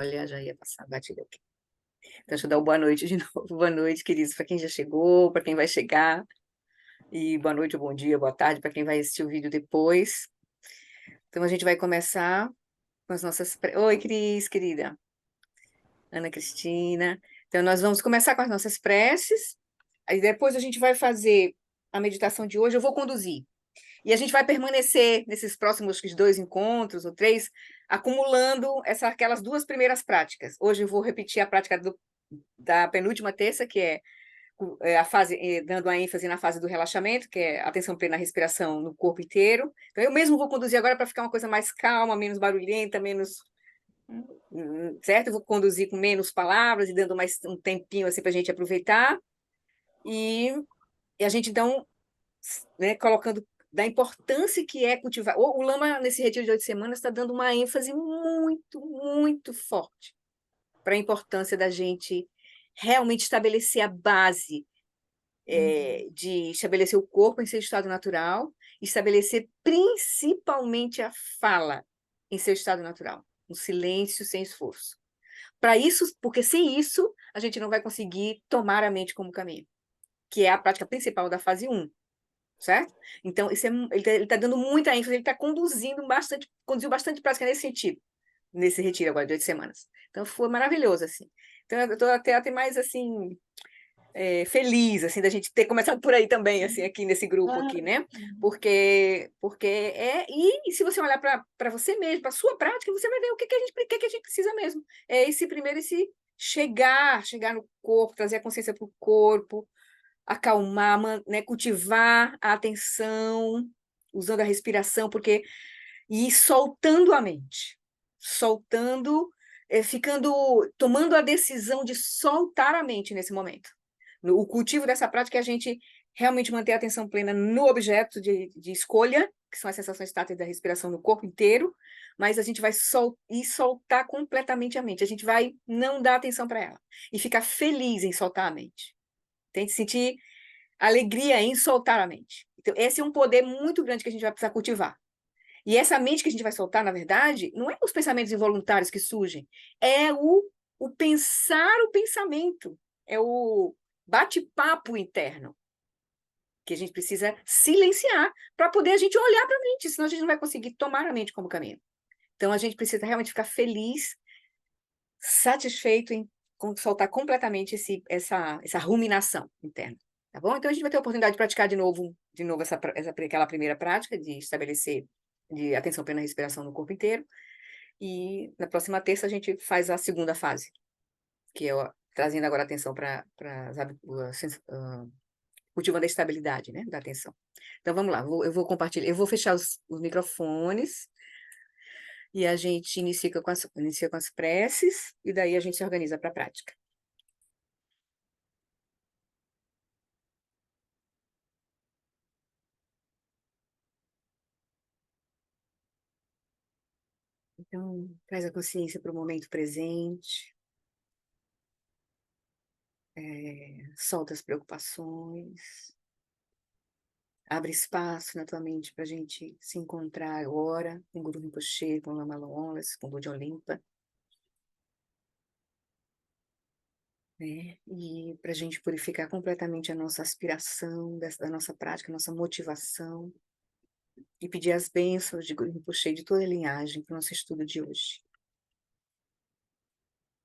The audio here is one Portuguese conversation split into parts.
Olha, já ia passar batida aqui. Então, deixa eu dar o boa noite de novo. Boa noite, queridos, para quem já chegou, para quem vai chegar. E boa noite, bom dia, boa tarde para quem vai assistir o vídeo depois. Então, a gente vai começar com as nossas... Oi, Cris, querida. Ana Cristina. Então, nós vamos começar com as nossas preces. Aí depois a gente vai fazer a meditação de hoje. Eu vou conduzir. E a gente vai permanecer nesses próximos 2 encontros ou 3, acumulando aquelas 2 primeiras práticas. Hoje eu vou repetir a prática da penúltima terça, que é a fase, dando a ênfase na fase do relaxamento, que é atenção plena na respiração no corpo inteiro. Então, eu mesmo vou conduzir agora para ficar uma coisa mais calma, menos barulhenta, menos... Certo? Eu vou conduzir com menos palavras e dando mais um tempinho assim para a gente aproveitar. E a gente, então, né, colocando da importância que é cultivar. O Lama, nesse retiro de 8 semanas, está dando uma ênfase muito, muito forte para a importância da gente realmente estabelecer a base, de estabelecer o corpo em seu estado natural, estabelecer principalmente a fala em seu estado natural, um silêncio sem esforço. Para isso, porque sem isso, a gente não vai conseguir tomar a mente como caminho, que é a prática principal da fase 1. Certo? Então, ele tá dando muita ênfase, ele está conduziu bastante prática nesse sentido, nesse retiro agora de 8 semanas. Então, foi maravilhoso, assim. Então, eu estou até mais, assim, feliz, assim, da gente ter começado por aí também, assim, aqui nesse grupo aqui, né? E se você olhar para você mesmo, para a sua prática, você vai ver o que a gente precisa mesmo. É esse chegar no corpo, trazer a consciência para o corpo, acalmar, né, cultivar a atenção, usando a respiração, e soltando a mente, tomando a decisão de soltar a mente nesse momento. O cultivo dessa prática é a gente realmente manter a atenção plena no objeto de escolha, que são as sensações táteis da respiração no corpo inteiro, mas a gente vai soltar completamente a mente, a gente vai não dar atenção para ela, e ficar feliz em soltar a mente. Tem que sentir alegria em soltar a mente. Então, esse é um poder muito grande que a gente vai precisar cultivar. E essa mente que a gente vai soltar, na verdade, não é os pensamentos involuntários que surgem, é o pensar o pensamento, é o bate-papo interno, que a gente precisa silenciar para poder a gente olhar para a mente, senão a gente não vai conseguir tomar a mente como caminho. Então, a gente precisa realmente ficar feliz, satisfeito em soltar completamente essa ruminação interna. Tá bom? Então, a gente vai ter a oportunidade de praticar de novo aquela primeira prática de estabelecer de atenção plena na respiração no corpo inteiro. E na próxima terça a gente faz a segunda fase, que é trazendo agora atenção para cultivando a estabilidade, né, da atenção. Então, vamos lá. Eu vou compartilhar, eu vou fechar os microfones e a gente inicia com as preces e daí a gente se organiza para a prática. Então, traz a consciência para o momento presente, solta as preocupações, abre espaço na tua mente para a gente se encontrar agora com Guru Rinpoche, com Lama Lolas, com Budi Olimpa, né? E para a gente purificar completamente a nossa aspiração, da nossa prática, a nossa motivação, e pedir as bênçãos de Guru Rinpoche de toda a linhagem para o nosso estudo de hoje.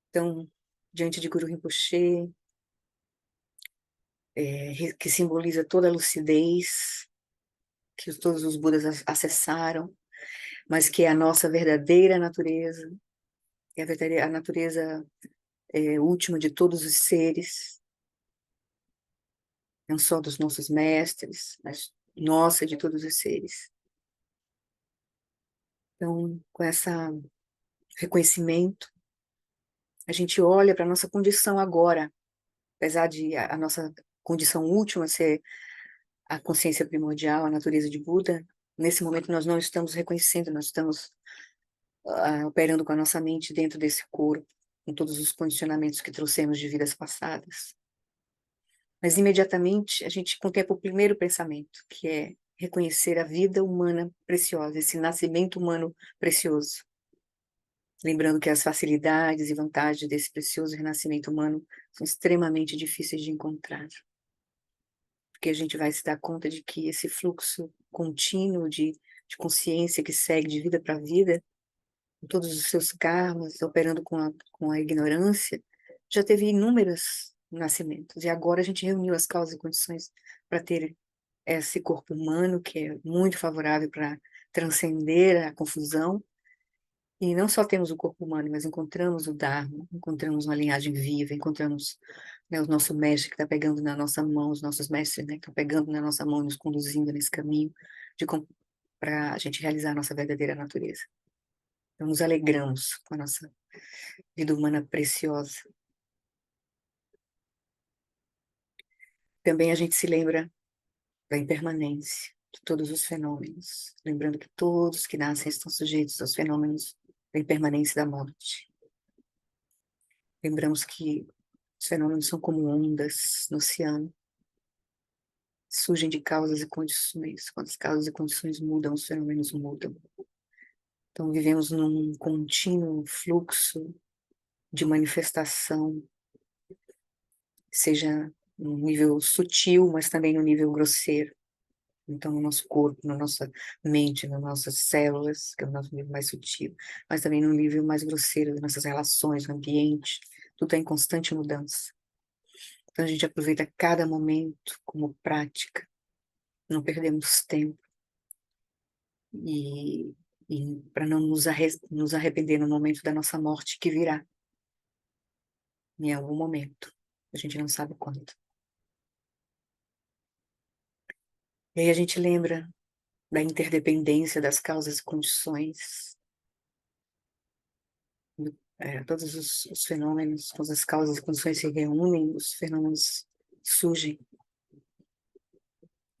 Então, diante de Guru Rinpoche, que simboliza toda a lucidez que todos os Budas acessaram, mas que é a nossa verdadeira natureza, é a natureza última de todos os seres, não só dos nossos mestres, mas nossa, de todos os seres. Então, com esse reconhecimento, a gente olha para a nossa condição agora, apesar de a nossa condição última ser a consciência primordial, a natureza de Buda, nesse momento nós não estamos reconhecendo, nós estamos operando com a nossa mente dentro desse corpo, com todos os condicionamentos que trouxemos de vidas passadas. Mas imediatamente a gente contempla o primeiro pensamento, que é reconhecer a vida humana preciosa, esse nascimento humano precioso. lembrando que as facilidades e vantagens desse precioso renascimento humano são extremamente difíceis de encontrar, porque a gente vai se dar conta de que esse fluxo contínuo de consciência que segue de vida para vida, com todos os seus karmas, operando com a ignorância, já teve inúmeros nascimentos, e agora a gente reuniu as causas e condições para ter esse corpo humano, que é muito favorável para transcender a confusão. E não só temos o corpo humano, mas encontramos o Dharma, encontramos uma linhagem viva, encontramos, né, o nosso mestre que está pegando na nossa mão, os nossos mestres, né, que estão pegando na nossa mão e nos conduzindo nesse caminho para a gente realizar a nossa verdadeira natureza. Então, nos alegramos com a nossa vida humana preciosa. Também a gente se lembra da impermanência de todos os fenômenos, lembrando que todos que nascem estão sujeitos aos fenômenos da impermanência da morte. Lembramos que os fenômenos são como ondas no oceano, surgem de causas e condições. Quando as causas e condições mudam, os fenômenos mudam. Então, vivemos num contínuo fluxo de manifestação, seja no nível sutil, mas também no nível grosseiro. Então, no nosso corpo, na nossa mente, nas nossas células, que é o nosso nível mais sutil, mas também no nível mais grosseiro das nossas relações, no ambiente, tudo é em constante mudança. Então, a gente aproveita cada momento como prática, não perdemos tempo, e para não nos arrepender no momento da nossa morte que virá, em algum momento, a gente não sabe quando. E aí a gente lembra da interdependência das causas e condições, todos os fenômenos, todas as causas e condições se reúnem, os fenômenos surgem.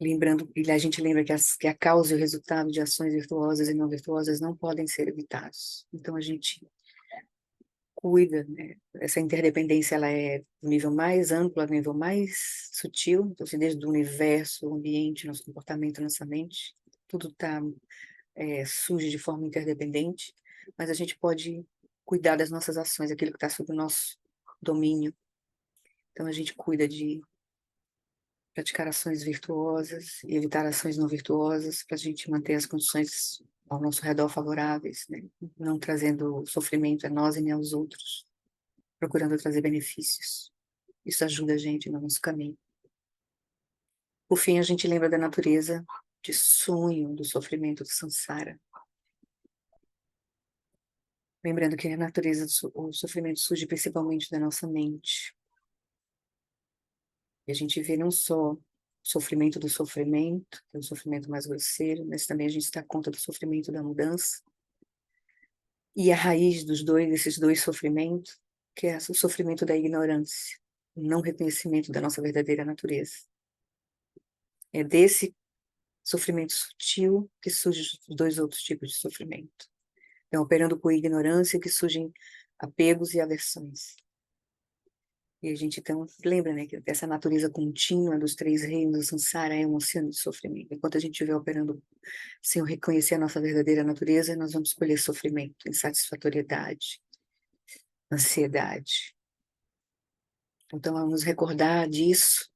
Lembrando, e a gente lembra que a causa e o resultado de ações virtuosas e não virtuosas não podem ser evitados. Então a gente cuida, né? Essa interdependência, ela é do nível mais amplo, do nível mais sutil, então assim, desde o universo, o ambiente, nosso comportamento, nossa mente, tudo surge de forma interdependente, mas a gente pode cuidar das nossas ações, aquilo que está sob o nosso domínio. Então a gente cuida de praticar ações virtuosas e evitar ações não virtuosas para a gente manter as condições ao nosso redor favoráveis, né? Não trazendo sofrimento a nós e nem aos outros, procurando trazer benefícios. Isso ajuda a gente no nosso caminho. Por fim, a gente lembra da natureza de sonho, do sofrimento do samsara. Lembrando que a natureza o sofrimento surge principalmente da nossa mente. E a gente vê não só o sofrimento do sofrimento, que é o sofrimento mais grosseiro, mas também a gente se dá conta do sofrimento da mudança. E a raiz desses dois sofrimentos, que é o sofrimento da ignorância, o não reconhecimento da nossa verdadeira natureza. É desse sofrimento sutil que surgem os dois outros tipos de sofrimento. Então, operando por ignorância que surgem apegos e aversões. E a gente, então, lembra, né, que essa natureza contínua dos três reinos do samsara é um oceano de sofrimento. Enquanto a gente estiver operando sem reconhecer a nossa verdadeira natureza, nós vamos escolher sofrimento, insatisfatoriedade, ansiedade. Então, vamos recordar disso,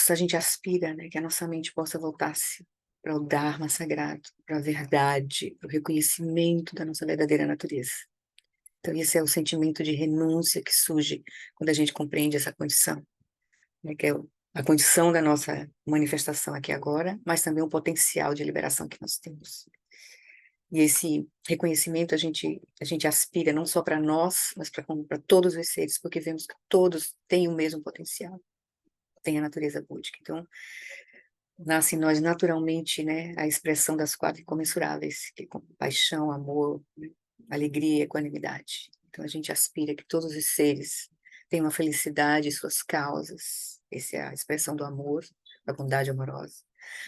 a gente aspira, né, que a nossa mente possa voltar-se para o Dharma sagrado, para a verdade, para o reconhecimento da nossa verdadeira natureza. Então, esse é o sentimento de renúncia que surge quando a gente compreende essa condição, né, que é a condição da nossa manifestação aqui agora, mas também o potencial de liberação que nós temos. E esse reconhecimento a gente aspira não só para nós, mas para todos os seres, porque vemos que todos têm o mesmo potencial, têm a natureza búdica. Então, nasce em nós naturalmente, né, a expressão das quatro incomensuráveis, que é compaixão, amor, né, alegria e equanimidade. Então, a gente aspira que todos os seres tenham uma felicidade em suas causas. Essa é a expressão do amor, da bondade amorosa.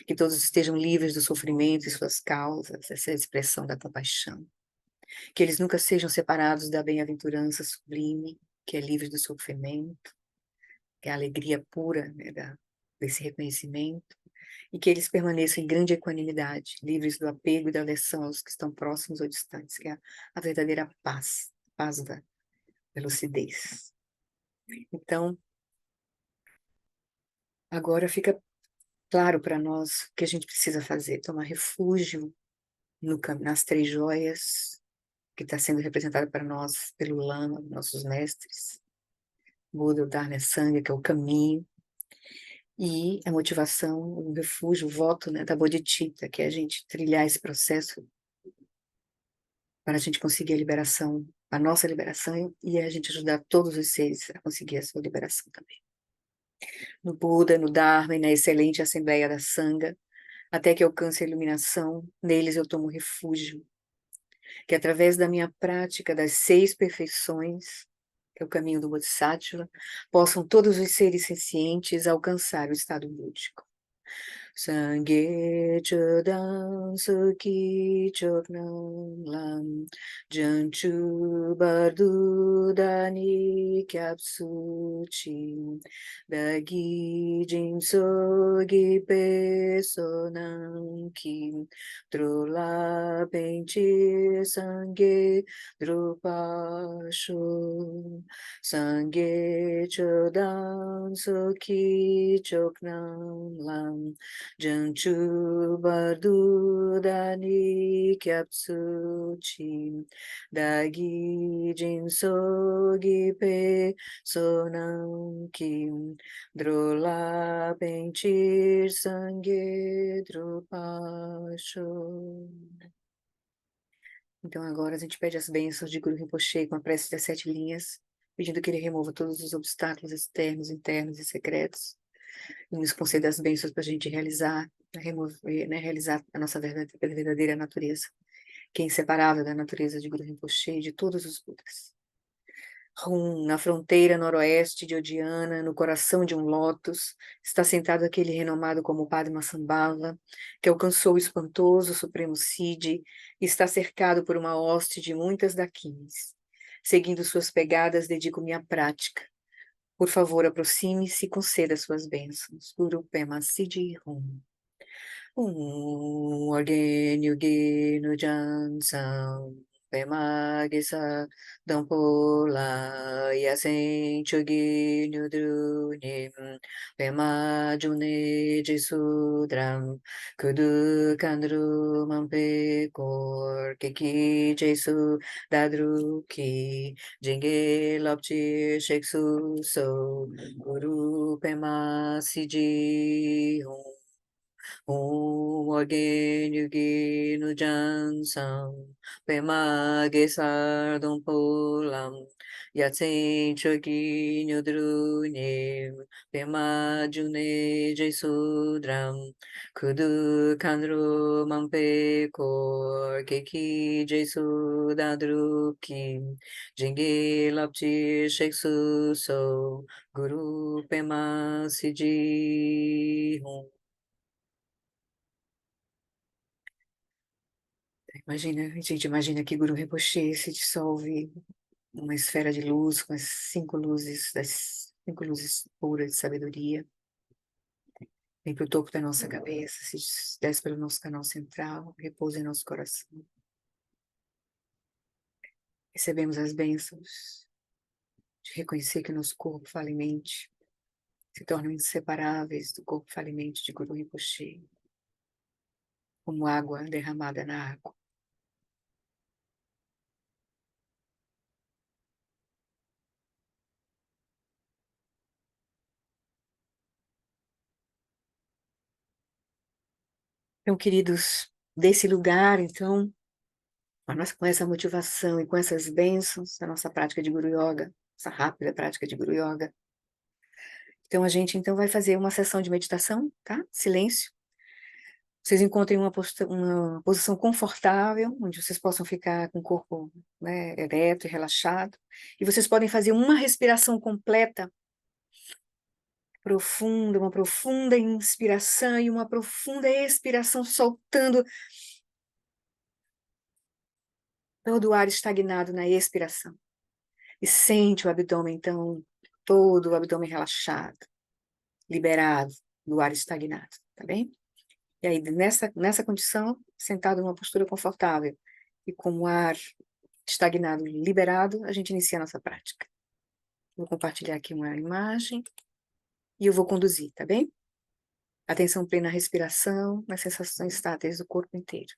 Que todos estejam livres do sofrimento e suas causas. Essa é a expressão da compaixão. Que eles nunca sejam separados da bem-aventurança sublime, que é livre do sofrimento, que é a alegria pura, né, desse reconhecimento. e que eles permaneçam em grande equanimidade, livres do apego e da aversão aos que estão próximos ou distantes, que é a verdadeira paz, paz da lucidez. Então, agora fica claro para nós o que a gente precisa fazer: tomar refúgio nas três joias, que está sendo representada para nós pelo Lama, nossos mestres, Buda, o Dharma, a Sangha, que é o caminho, e a motivação, o refúgio, o voto, né, da Bodhicitta, que é a gente trilhar esse processo para a gente conseguir a liberação, a nossa liberação, e a gente ajudar todos os seres a conseguir a sua liberação também. No Buda, no Dharma e na excelente Assembleia da Sangha, até que alcance a iluminação, neles eu tomo refúgio, que através da minha prática das 6 perfeições, que é o caminho do Bodhisattva, possam todos os seres sencientes alcançar o estado búdico. Sangye chodam suki choknam lam janchu bardu dani kyapsu chi dagi jinso gi pesonam ki drola penchi sangye drupasho sangye chodam suki choknam lam Janchu bardu dani kyapsu chi dagi jinso gipe sonam kim drola penchir sangue drupasho. Então agora a gente pede as bênçãos de Guru Rinpoche com a prece das 7 linhas, pedindo que ele remova todos os obstáculos externos, internos e secretos, e nos conceda as bênçãos para a gente realizar, remover, né, realizar a nossa verdadeira natureza, que é inseparável da natureza de Guru Rinpoche e de todos os Budas. Rum, na fronteira noroeste de Odiana, no coração de um lótus, está sentado aquele renomado como Padmasambhava, que alcançou o espantoso Supremo Siddhi e está cercado por uma hoste de muitas dakinis. Seguindo suas pegadas, dedico-me à prática. Por favor, aproxime-se e conceda suas bênçãos. Guru Pema Siddhi Hum. Orgênio Gino Jansam Pema Gisa Dampola Yasen Chogino Drunim Pema June Jesudram Kudu Kandru Mampe Kor Keki Jesu Dadruki Jinge Lopchi Sheksu So Guru Pema Siddhi Hum. Orgênio no Jansam, Pema Gesardum Polam, Yatsen Choginho Drunim, Pema June Jesudram, Kudu Kandru Mampe Kor, Keki Jesu Dadrukim, Jingi Lapti Sheksu So, Guru Pema Siddhi Hum. Imagina, a gente imagina que Guru Rinpoche se dissolve numa esfera de luz com as 5 luzes, das 5 luzes puras de sabedoria. Vem para o topo da nossa cabeça, se desce pelo nosso canal central, repousa em nosso coração. Recebemos as bênçãos de reconhecer que o nosso corpo, fala e mente, se tornam inseparáveis do corpo, fala e mente de Guru Rinpoche, como água derramada na água. Então, queridos, desse lugar, então, com essa motivação e com essas bênçãos da nossa prática de Guru Yoga, essa rápida prática de Guru Yoga. Então, a gente então vai fazer uma sessão de meditação, tá? Silêncio. Vocês encontrem uma posição confortável, onde vocês possam ficar com o corpo, né, ereto e relaxado. E vocês podem fazer uma respiração completa, profunda, uma profunda inspiração e uma profunda expiração, soltando todo o ar estagnado na expiração. E sente o abdômen, então, todo o abdômen relaxado, liberado do ar estagnado. tá bem? E aí, nessa condição, sentado numa postura confortável e com o ar estagnado, liberado, a gente inicia a nossa prática. Vou compartilhar aqui uma imagem e eu vou conduzir, tá bem? Atenção plena à respiração, nas sensações táteis do corpo inteiro.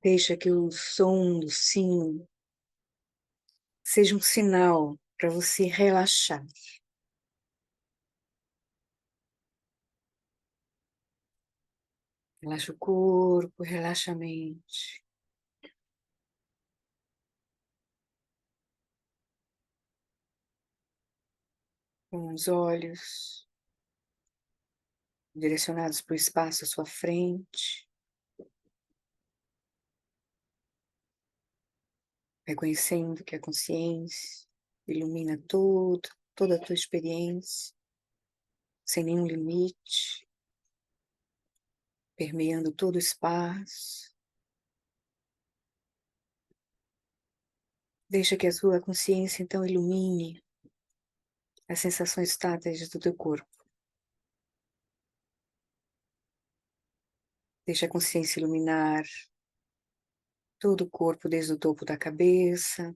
Deixa que o som do sino seja um sinal para você relaxar. Relaxa o corpo, relaxa a mente. Com os olhos direcionados para o espaço à sua frente, reconhecendo que a consciência ilumina toda a tua experiência, sem nenhum limite, permeando todo o espaço. Deixa que a sua consciência, então, ilumine as sensações táteis do teu corpo. Deixa a consciência iluminar todo o corpo, desde o topo da cabeça,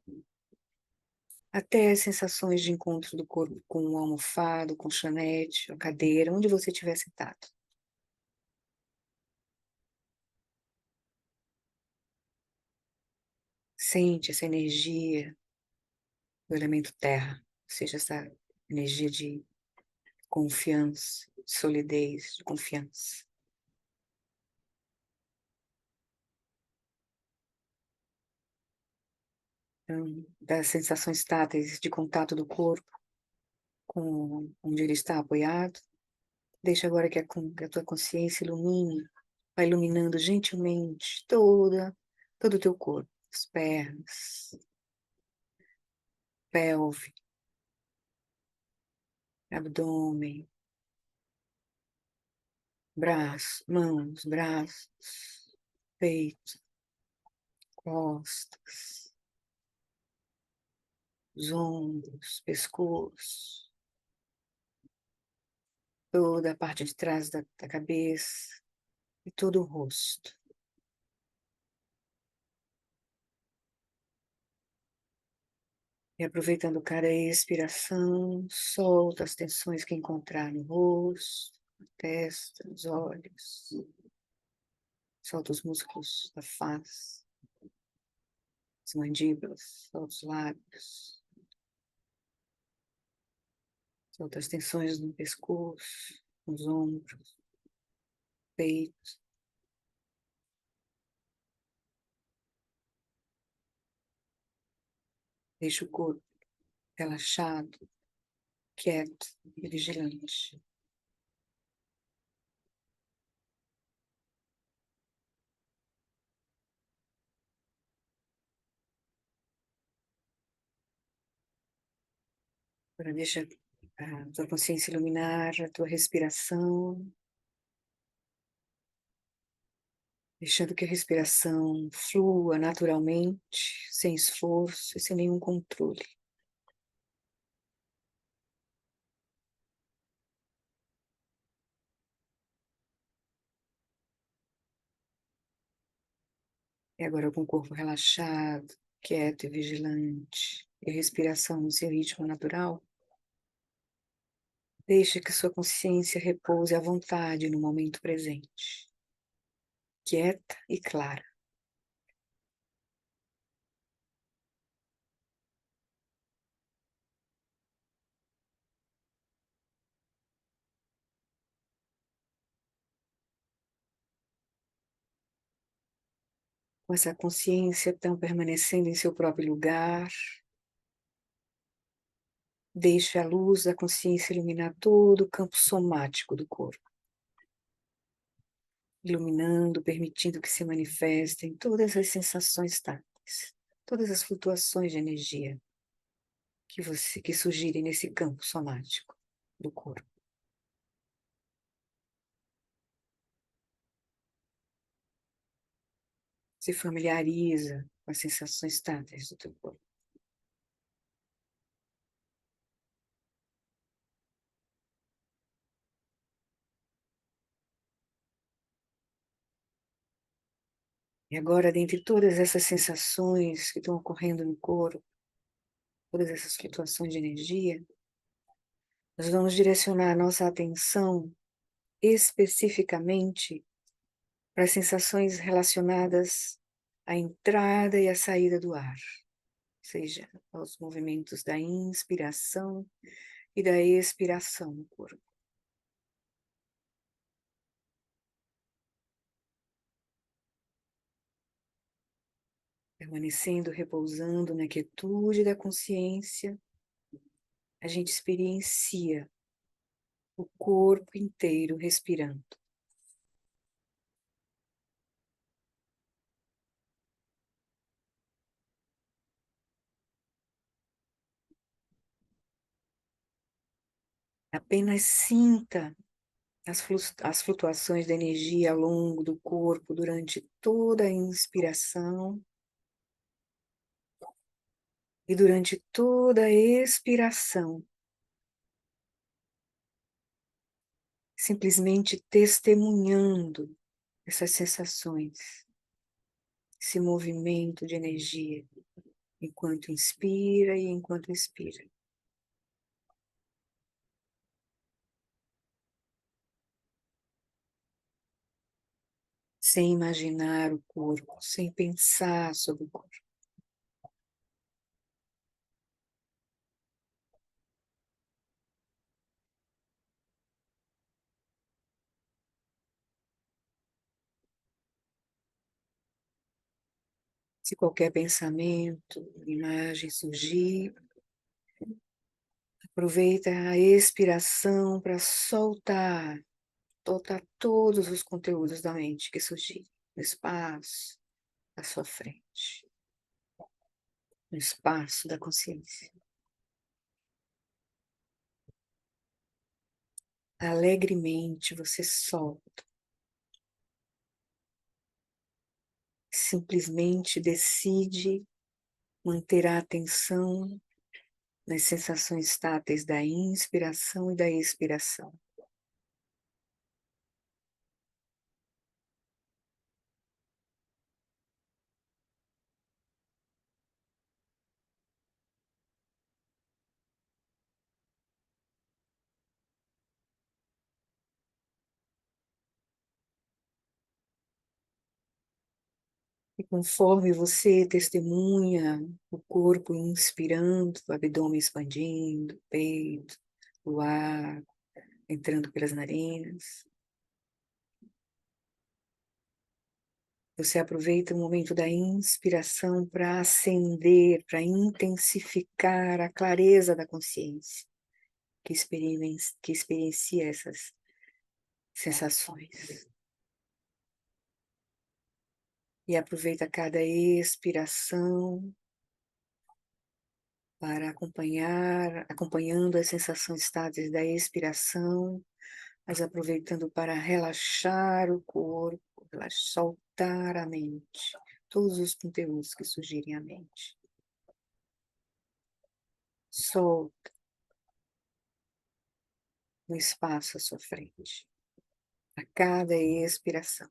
até as sensações de encontro do corpo com o almofado, com o colchonete, a cadeira, onde você estiver sentado. Sente essa energia do elemento terra, ou seja, essa energia de confiança, de solidez, de confiança. Então, das sensações táteis de contato do corpo com onde ele está apoiado. Deixa agora que a tua consciência ilumine, vai iluminando gentilmente todo o teu corpo, as pernas, pelve, abdômen, mãos, braços, peito, costas, os ombros, pescoço, toda a parte de trás da cabeça e todo o rosto. E aproveitando cada expiração, solta as tensões que encontrar no rosto, na testa, nos olhos. Solta os músculos da face, as mandíbulas, solta os lábios. Solta as tensões no pescoço, nos ombros, peito. Deixa o corpo relaxado, quieto e vigilante. Agora deixa a tua consciência iluminar a tua respiração, deixando que a respiração flua naturalmente, sem esforço e sem nenhum controle. E agora com o corpo relaxado, quieto e vigilante, e a respiração no seu ritmo natural, deixe que sua consciência repouse à vontade no momento presente, quieta e clara. Com essa consciência então permanecendo em seu próprio lugar, deixe a luz da consciência iluminar todo o campo somático do corpo. iluminando, permitindo que se manifestem todas as sensações táteis, todas as flutuações de energia que surgirem nesse campo somático do corpo. Se familiariza com as sensações táteis do teu corpo. E agora, dentre todas essas sensações que estão ocorrendo no corpo, todas essas flutuações de energia, nós vamos direcionar a nossa atenção especificamente para as sensações relacionadas à entrada e à saída do ar, seja aos movimentos da inspiração e da expiração no corpo. Permanecendo, repousando na quietude da consciência, a gente experiencia o corpo inteiro respirando. Apenas sinta as flutuações da energia ao longo do corpo durante toda a inspiração e durante toda a expiração, simplesmente testemunhando essas sensações, esse movimento de energia, enquanto inspira e enquanto expira. Sem imaginar o corpo, sem pensar sobre o corpo. Se qualquer pensamento, imagem surgir, aproveita a expiração para soltar todos os conteúdos da mente que surgirem no espaço à sua frente, no espaço da consciência. Alegremente você solta, simplesmente decide manter a atenção nas sensações táteis da inspiração e da expiração. E conforme você testemunha o corpo inspirando, o abdômen expandindo, o peito, o ar entrando pelas narinas, você aproveita o momento da inspiração para acender, para intensificar a clareza da consciência que experiencia essas sensações. E aproveita cada expiração para acompanhando as sensações estáveis da expiração, mas aproveitando para relaxar o corpo, soltar a mente, todos os conteúdos que surgirem à mente. Solta no espaço à sua frente, a cada expiração.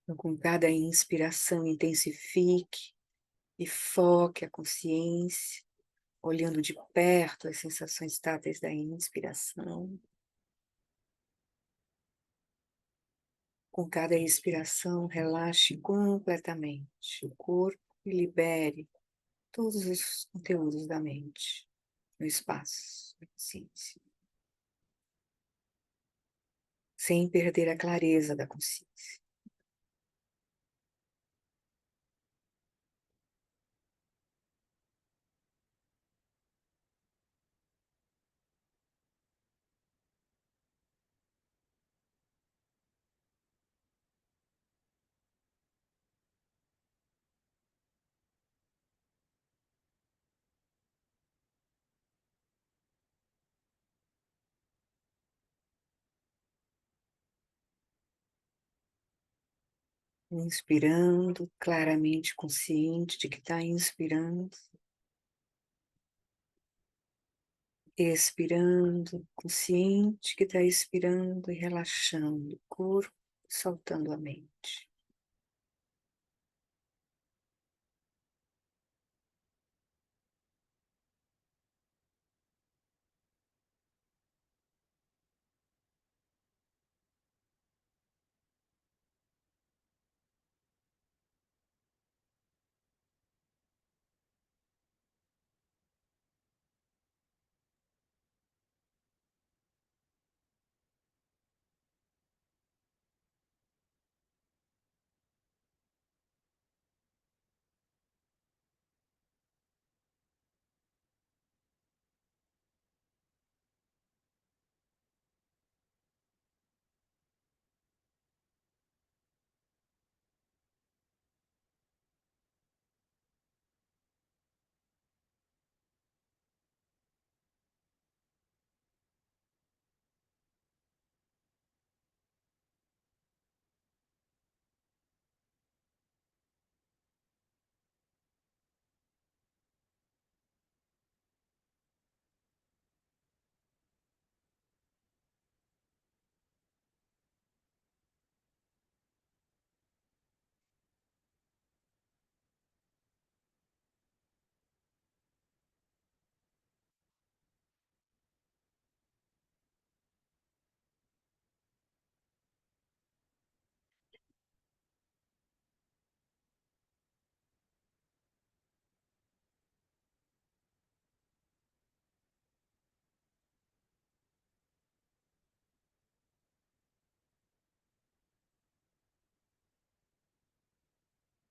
Então, com cada inspiração, intensifique e foque a consciência, olhando de perto as sensações táteis da inspiração. Com cada expiração, relaxe completamente o corpo e libere todos os conteúdos da mente no espaço da consciência, sem perder a clareza da consciência. Inspirando, claramente consciente de que está inspirando. Expirando, consciente que está expirando e relaxando o corpo, soltando a mente.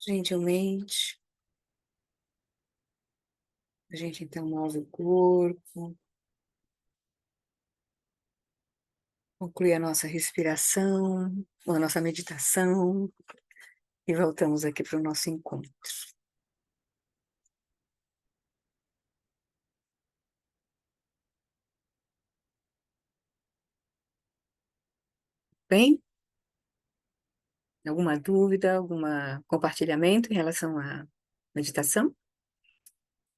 Gentilmente, a gente então move o corpo, conclui a nossa respiração, a nossa meditação e voltamos aqui para o nosso encontro. Bem? Alguma dúvida, algum compartilhamento em relação à meditação?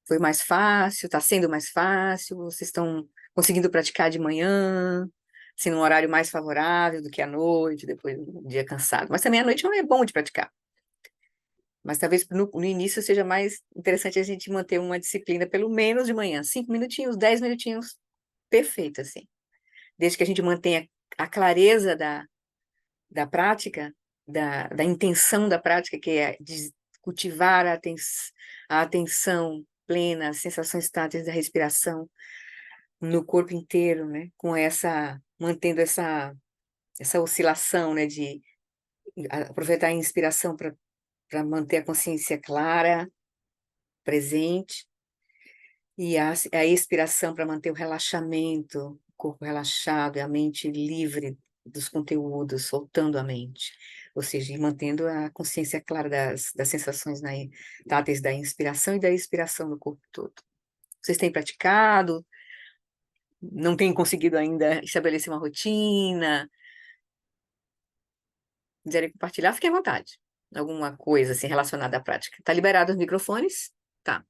Foi mais fácil? Está sendo mais fácil? Vocês estão conseguindo praticar de manhã, assim, num horário mais favorável do que à noite, depois do dia cansado? Mas também à noite não é bom de praticar. Mas talvez no início seja mais interessante a gente manter uma disciplina, pelo menos de manhã, 5 minutinhos, 10 minutinhos, perfeito, assim. Desde que a gente mantenha a clareza da prática, da intenção da prática, que é de cultivar a atenção plena, as sensações táteis da respiração no corpo inteiro, né? Com mantendo essa oscilação, né? De aproveitar a inspiração para manter a consciência clara, presente, e a expiração para manter o relaxamento, o corpo relaxado e a mente livre dos conteúdos, soltando a mente. Ou seja, e mantendo a consciência clara das sensações táteis da inspiração e da expiração no corpo todo. Vocês têm praticado? Não têm conseguido ainda estabelecer uma rotina? Quiserem compartilhar, fiquem à vontade. Alguma coisa assim relacionada à prática. Tá liberado os microfones? Tá.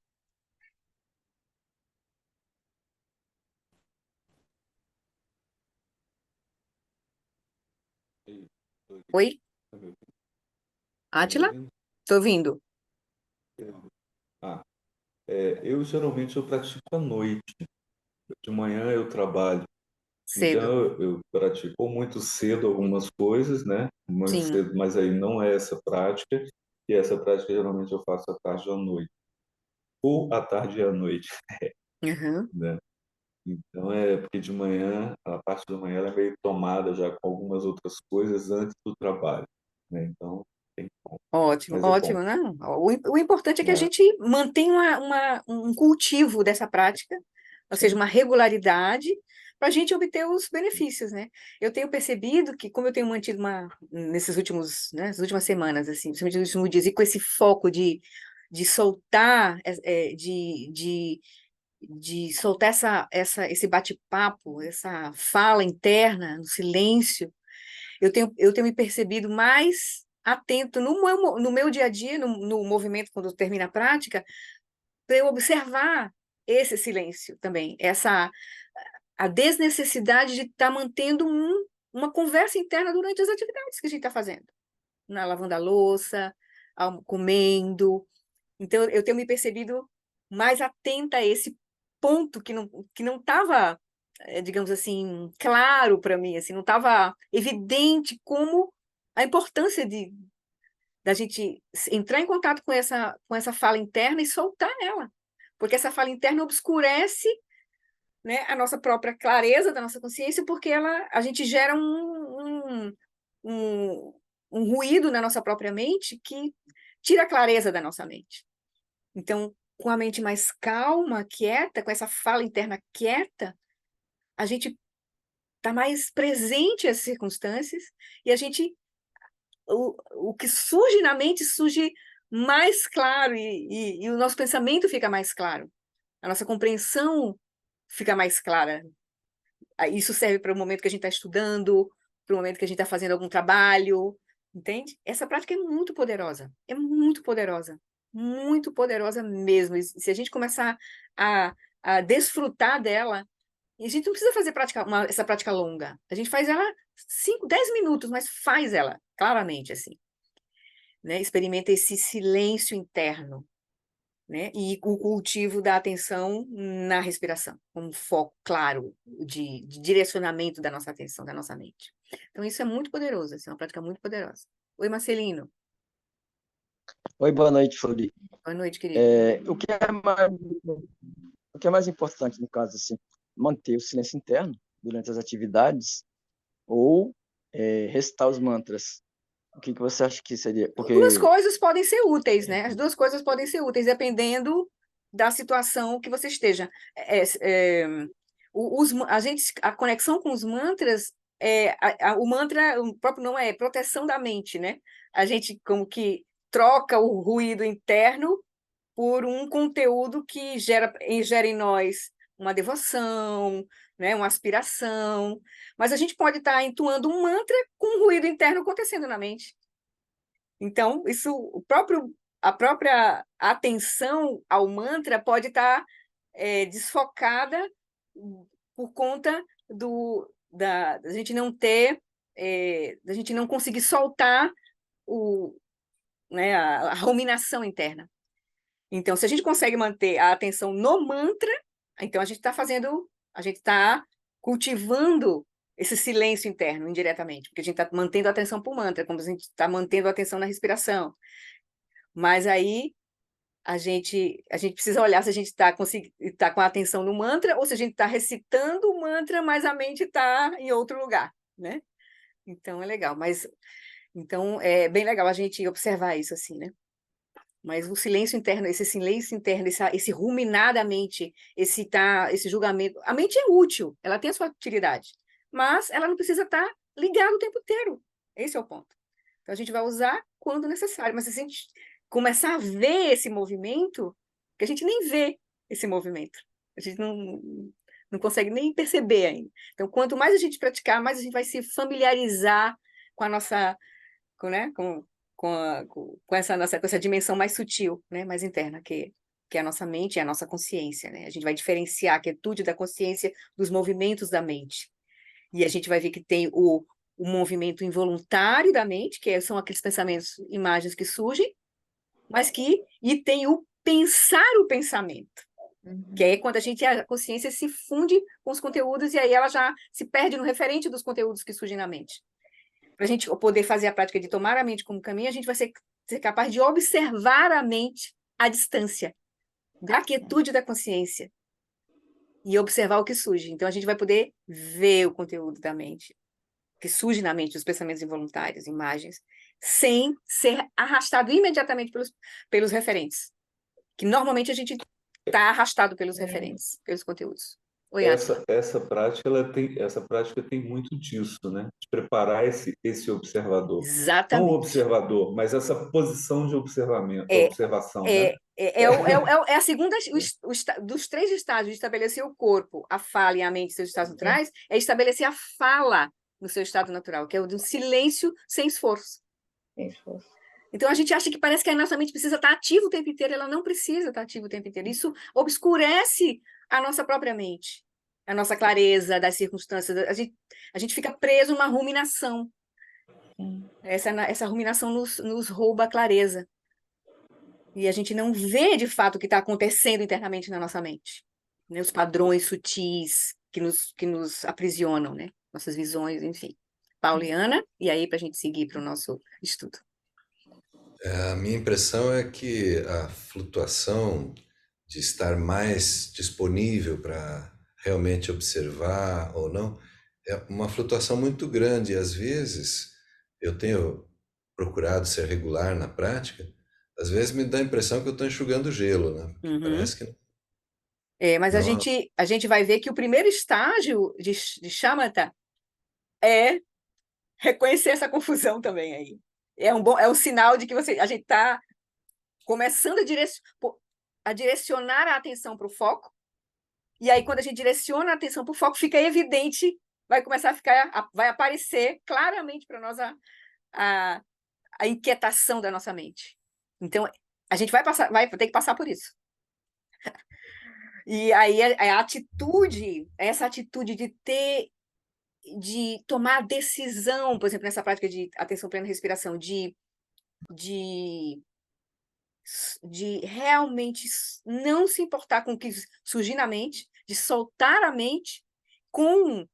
Oi? Tá me Átila? ouvindo? Tô ouvindo. Ah, eu geralmente eu pratico à noite. De manhã eu trabalho. Então Cedo. eu pratico ou muito cedo algumas coisas, né? Muito Sim. cedo, mas aí não é essa prática. E essa prática geralmente eu faço à tarde ou à noite. Ou à tarde e à noite, Uhum. né? Então é porque de manhã, a parte da manhã ela é meio tomada já com algumas outras coisas antes do trabalho, né? Então tem como, Ótimo, mas é bom, ótimo, não. O importante é que a né? gente mantenha um cultivo dessa prática, ou seja, Sim, uma regularidade, para a gente obter os benefícios, né? Eu tenho percebido que, como eu tenho mantido nesses últimos, né, nas últimas semanas, assim, principalmente nos últimos dias, e com esse foco de soltar, de soltar esse bate-papo, essa fala interna, no silêncio, eu tenho me percebido mais atento no meu dia a dia, no movimento, quando termina a prática, para eu observar esse silêncio também, a desnecessidade de estar mantendo uma conversa interna durante as atividades que a gente está fazendo, lavando a louça, comendo. Então, eu tenho me percebido mais atenta a esse ponto que não estava, digamos assim, claro para mim, assim, não estava evidente como a importância da gente entrar em contato com essa fala interna e soltar ela, porque essa fala interna obscurece, né, a nossa própria clareza da nossa consciência, porque a gente gera um, um ruído na nossa própria mente que tira a clareza da nossa mente. Então, com a mente mais calma, quieta, com essa fala interna quieta, a gente está mais presente às circunstâncias e o que surge na mente surge mais claro e o nosso pensamento fica mais claro, a nossa compreensão fica mais clara. Isso serve para o momento que a gente está estudando, para o momento que a gente está fazendo algum trabalho, entende? Essa prática é muito poderosa mesmo. E se a gente começar a desfrutar dela, e a gente não precisa fazer essa prática longa, a gente faz ela 5, 10 minutos, mas faz ela claramente assim, né? Experimenta esse silêncio interno, né? E o cultivo da atenção na respiração, com um foco claro de direcionamento da nossa atenção, da nossa mente. Então, isso é muito poderoso, assim, é uma prática muito poderosa. Oi, Marcelino. Oi, boa noite, Flori. Boa noite, querido. O que é mais importante, no caso, assim, manter o silêncio interno durante as atividades ou recitar os mantras? O que você acha que seria? Porque Duas coisas podem ser úteis, né? As duas coisas podem ser úteis, dependendo da situação que você esteja. A conexão com os mantras, o mantra, o próprio nome é proteção da mente, né? A gente como que troca o ruído interno por um conteúdo que gera em nós uma devoção, né? Uma aspiração. Mas a gente pode estar entoando um mantra com um ruído interno acontecendo na mente. Então, a própria atenção ao mantra pode estar desfocada por conta da gente não ter, da gente não conseguir soltar né, a ruminação interna. Então, se a gente consegue manter a atenção no mantra, então a gente está cultivando esse silêncio interno indiretamente, porque a gente está mantendo a atenção para o mantra, como a gente está mantendo a atenção na respiração. Mas aí a gente precisa olhar se a gente está com a atenção no mantra ou se a gente está recitando o mantra, mas a mente está em outro lugar, né? Então é legal, então é bem legal a gente observar isso assim, né? Mas o silêncio interno, esse ruminar da mente, esse julgamento, a mente é útil, ela tem a sua utilidade, mas ela não precisa estar ligada o tempo inteiro. Esse é o ponto. Então a gente vai usar quando necessário, mas se a gente começar a ver esse movimento, que a gente nem vê esse movimento, a gente não consegue nem perceber ainda. Então, quanto mais a gente praticar, mais a gente vai se familiarizar com a nossa, né, com essa dimensão mais sutil, né, mais interna, que é a nossa mente e a nossa consciência, né? A gente vai diferenciar a quietude da consciência dos movimentos da mente. E a gente vai ver que tem o movimento involuntário da mente, são aqueles pensamentos, imagens que surgem, e tem o pensar o pensamento, que é quando a consciência se funde com os conteúdos e aí ela já se perde no referente dos conteúdos que surgem na mente. Para a gente poder fazer a prática de tomar a mente como caminho, a gente vai ser capaz de observar a mente à distância, da quietude da consciência, e observar o que surge. Então, a gente vai poder ver o conteúdo da mente, que surge na mente, os pensamentos involuntários, imagens, sem ser arrastado imediatamente pelos referentes, que normalmente a gente está arrastado pelos referentes, pelos conteúdos. Oi, essa prática tem muito disso, né? De preparar esse observador. Exatamente. Não o observador, mas essa posição de observação, né? É a segunda, dos 3 estágios de estabelecer o corpo, a fala e a mente em seus estados naturais, é estabelecer a fala no seu estado natural, que é o do silêncio sem esforço. Esforço. Então, a gente acha que parece que a nossa mente precisa estar ativa o tempo inteiro, ela não precisa estar ativa o tempo inteiro. Isso obscurece a nossa própria mente, a nossa clareza das circunstâncias. A gente fica preso numa ruminação. Sim. Essa ruminação nos rouba a clareza. E a gente não vê, de fato, o que está acontecendo internamente na nossa mente. Né? Os padrões sutis que nos aprisionam, né? Nossas visões, enfim. Pauliana, e aí para a gente seguir para o nosso estudo. A minha impressão é que a flutuação de estar mais disponível para realmente observar ou não é uma flutuação muito grande. E às vezes eu tenho procurado ser regular na prática, às vezes me dá a impressão que eu estou enxugando gelo, né? Porque Uhum. parece que Mas não. a gente vai ver que o primeiro estágio de shamatha é reconhecer essa confusão também aí. É um sinal de que a gente está começando a direcionar a atenção para o foco, e aí quando a gente direciona a atenção para o foco, fica evidente, vai começar vai aparecer claramente para nós a inquietação da nossa mente. Então, a gente vai ter que passar por isso. E aí essa atitude de tomar a decisão, por exemplo, nessa prática de atenção plena respiração, de realmente não se importar com o que surgir na mente, de soltar a mente com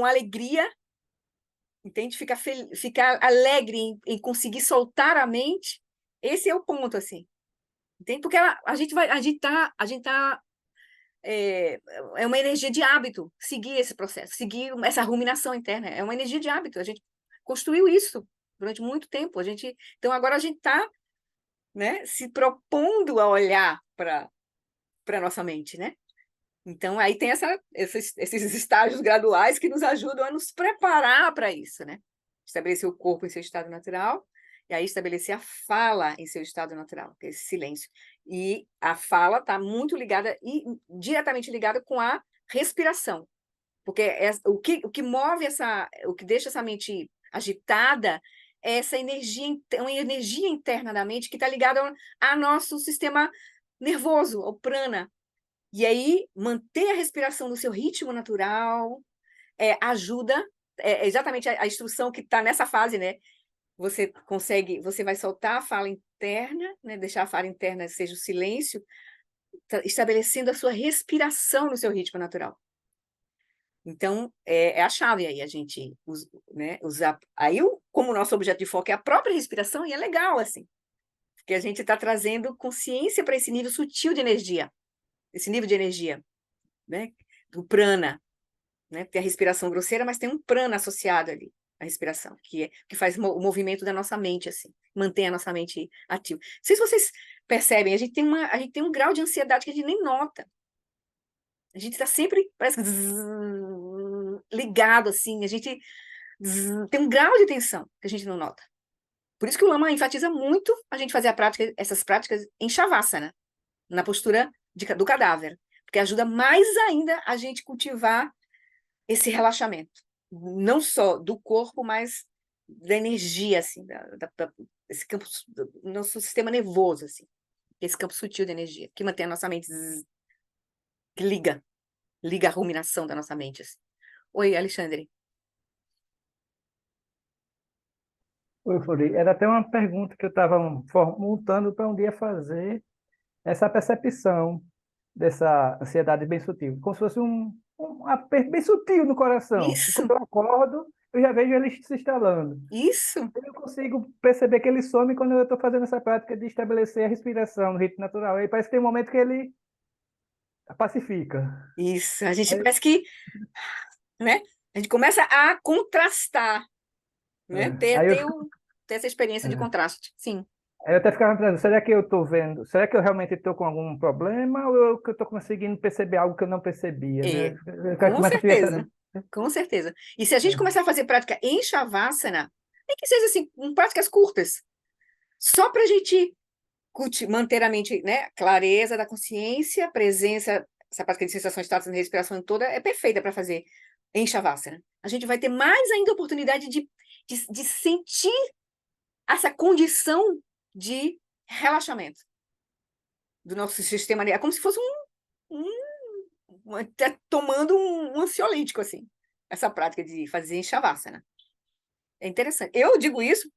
alegria, entende? Ficar alegre em conseguir soltar a mente, esse é o ponto, assim. Entende? Porque a gente tá é uma energia de hábito seguir esse processo, seguir essa ruminação interna. É uma energia de hábito. A gente construiu isso durante muito tempo. Então, agora a gente está, né, se propondo a olhar para a nossa mente, né? Então, aí tem esses estágios graduais que nos ajudam a nos preparar para isso, né? Estabelecer o corpo em seu estado natural, e aí estabelecer a fala em seu estado natural, que é esse silêncio. E a fala está muito ligada e diretamente ligada com a respiração, porque o que move o que deixa essa mente agitada é essa energia, uma energia interna da mente que está ligada ao nosso sistema nervoso, ao prana. E aí, manter a respiração no seu ritmo natural ajuda, exatamente a instrução que está nessa fase, né? Você vai soltar a fala interna, né? Deixar a fala interna seja o silêncio, estabelecendo a sua respiração no seu ritmo natural. Então, é a chave aí, a gente usar. Aí, como o nosso objeto de foco é a própria respiração, e é legal, assim, porque a gente está trazendo consciência para esse nível sutil de energia, né? Do prana, né? Tem a respiração grosseira, mas tem um prana associado ali, a respiração, que faz o movimento da nossa mente, assim, mantém a nossa mente ativa. Não sei se vocês percebem, a gente tem um grau de ansiedade que a gente nem nota. A gente está sempre, parece que ligado, assim, a gente tem um grau de tensão que a gente não nota. Por isso que o Lama enfatiza muito a gente fazer essas práticas em Shavasana, na postura do cadáver, porque ajuda mais ainda a gente cultivar esse relaxamento, não só do corpo, mas da energia, assim, esse campo, do nosso sistema nervoso, assim, esse campo sutil de energia, que mantém a nossa mente, que liga a ruminação da nossa mente, assim. Oi, Alexandre. Oi, Flori. Era até uma pergunta que eu estava montando para um dia fazer essa percepção dessa ansiedade bem sutil, como se fosse um aperto bem sutil no coração. E Isso, quando eu acordo, eu já vejo ele se instalando. isso, Eu consigo perceber que ele some quando eu estou fazendo essa prática de estabelecer a respiração no ritmo natural. Aí parece que tem um momento que ele pacifica. isso. A gente Aí, parece que, né? A gente começa a contrastar, né? aí eu, Ter essa experiência de contraste. Sim. aí eu até ficava me perguntando, será que eu estou vendo? Será que eu realmente estou com algum problema ou que eu estou conseguindo perceber algo que eu não percebia, né? Eu Com começo a ter certeza. Com certeza. E se a gente começar a fazer prática em Shavasana, nem que seja assim, práticas curtas, só para a gente manter a mente, né? Clareza da consciência, presença, essa prática de sensação, status e respiração toda é perfeita para fazer em Shavasana. A gente vai ter mais ainda oportunidade de sentir essa condição de relaxamento do nosso sistema nervoso. É como se fosse tomando um ansiolítico, assim, essa prática de fazer Shavasana. É interessante. Eu digo isso,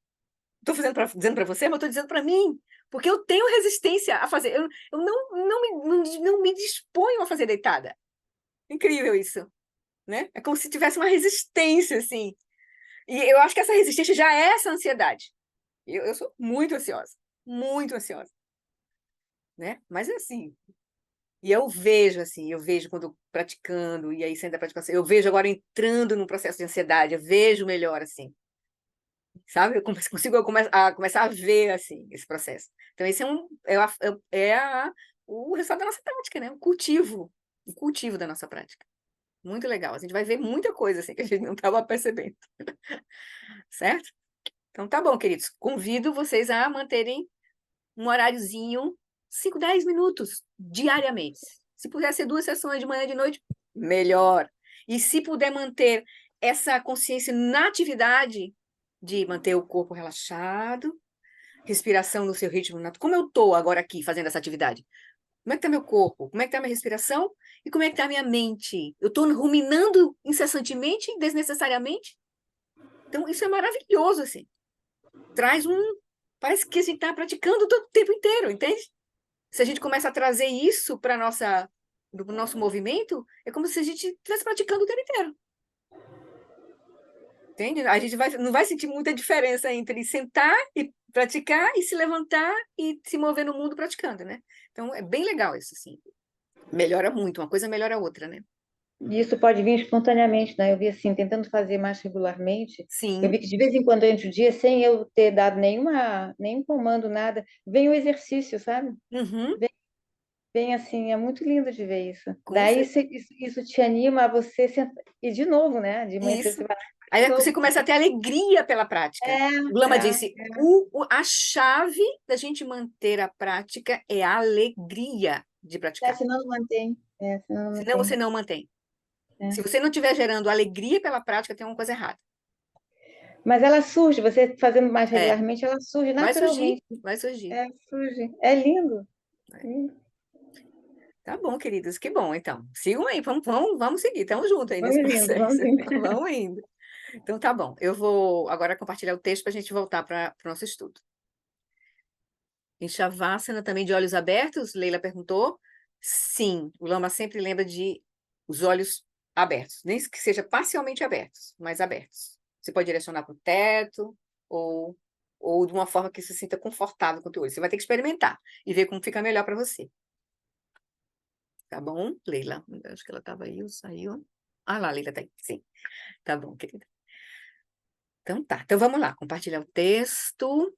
estou dizendo para você, mas estou dizendo para mim, porque eu tenho resistência a fazer. Eu não me disponho a fazer deitada. Incrível isso, né? É como se tivesse uma resistência, assim. E eu acho que essa resistência já é essa ansiedade. Eu sou muito ansiosa, né? Mas assim, e eu vejo quando praticando, e aí saindo da praticação, eu vejo agora entrando num processo de ansiedade, eu vejo melhor, assim, sabe? Eu consigo começar a ver, assim, esse processo. Então, esse o resultado da nossa prática, né? O cultivo da nossa prática. Muito legal. A gente vai ver muita coisa, assim, que a gente não estava percebendo. Certo? Então, tá bom, queridos. Convido vocês a manterem um horáriozinho, 5, 10 minutos diariamente. Se puder ser 2 sessões de manhã e de noite, melhor. E se puder manter essa consciência na atividade, de manter o corpo relaxado, respiração no seu ritmo natural. Como eu estou agora aqui fazendo essa atividade? Como é que está meu corpo? Como é que está minha respiração? E como é que está minha mente? Eu estou ruminando incessantemente, desnecessariamente? Então, isso é maravilhoso, assim. Parece que a gente está praticando todo o tempo inteiro, entende? Se a gente começa a trazer isso para o nosso movimento, é como se a gente estivesse praticando o tempo inteiro. Entende? A gente não vai sentir muita diferença entre sentar e praticar e se levantar e se mover no mundo praticando, né? Então, é bem legal isso, assim. Melhora muito, uma coisa melhora a outra, né? E isso pode vir espontaneamente, né? Eu vi assim, tentando fazer mais regularmente. Sim. Eu vi que de vez em quando, durante o dia, sem eu ter dado nenhum comando, nada, vem o exercício, sabe? Uhum. Vem assim, é muito lindo de ver isso. Com Daí certeza. isso te anima a você sentar. E de novo, né? De manhã Isso. você vai Aí de você novo. começa a ter alegria pela prática. O Lama disse, a chave da gente manter a prática é a alegria de praticar. Senão não mantém. Senão não Senão mantém. você não mantém. É. Se você não estiver gerando alegria pela prática, tem uma coisa errada. Mas ela surge, você fazendo mais regularmente, ela surge Vai surgir, naturalmente. vai surgir. Surge. É lindo. Lindo. Tá bom, queridos, que bom, então. Sigam aí, vamos seguir, estamos juntos aí Vamos nesse indo, processo. vamos indo. Vamos indo. Então, tá bom. Eu vou agora compartilhar o texto para a gente voltar para o nosso estudo. Em Shavasana, também de olhos abertos, Leila perguntou. Sim, o Lama sempre lembra de os olhos abertos, nem que seja parcialmente abertos, mas abertos. Você pode direcionar para o teto ou de uma forma que se sinta confortável com o teu olho. Você vai ter que experimentar e ver como fica melhor para você. Tá bom, Leila? Acho que ela estava aí, saiu. Ah lá, Leila está aí, sim. Tá bom, querida. Então tá, então vamos lá, compartilhar o texto.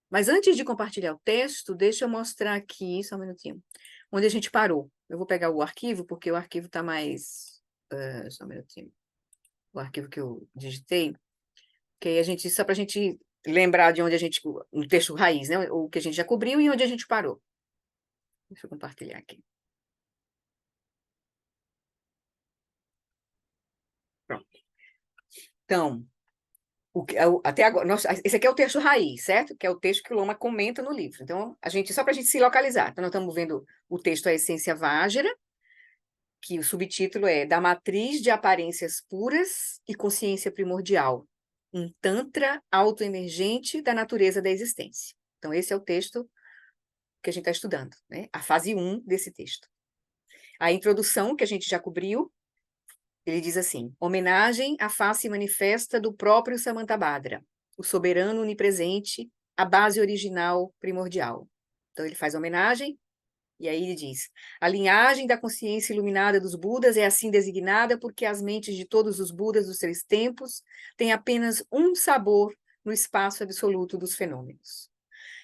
Mas antes de compartilhar o texto, deixa eu mostrar aqui, só um minutinho, onde a gente parou. Eu vou pegar o arquivo, porque o arquivo está mais... só um minutinho. O arquivo que eu digitei, que aí só para a gente lembrar de onde a gente... No texto raiz, né? O que a gente já cobriu e onde a gente parou. Deixa eu compartilhar aqui. Pronto. Então, até agora, esse aqui é o texto raiz, certo? Que é o texto que o Lama comenta no livro. Então, só para a gente se localizar. Então, nós estamos vendo o texto A Essência Vajra, que o subtítulo é Da Matriz de Aparências Puras e Consciência Primordial, um Tantra autoemergente da natureza da existência. Então, esse é o texto que a gente está estudando, né? A fase 1 desse texto. A introdução, que a gente já cobriu, ele diz assim: homenagem à face manifesta do próprio Samantabhadra, o soberano onipresente, a base original primordial. Então, ele faz homenagem, e aí ele diz: a linhagem da consciência iluminada dos Budas é assim designada porque as mentes de todos os Budas dos 3 tempos têm apenas um sabor no espaço absoluto dos fenômenos.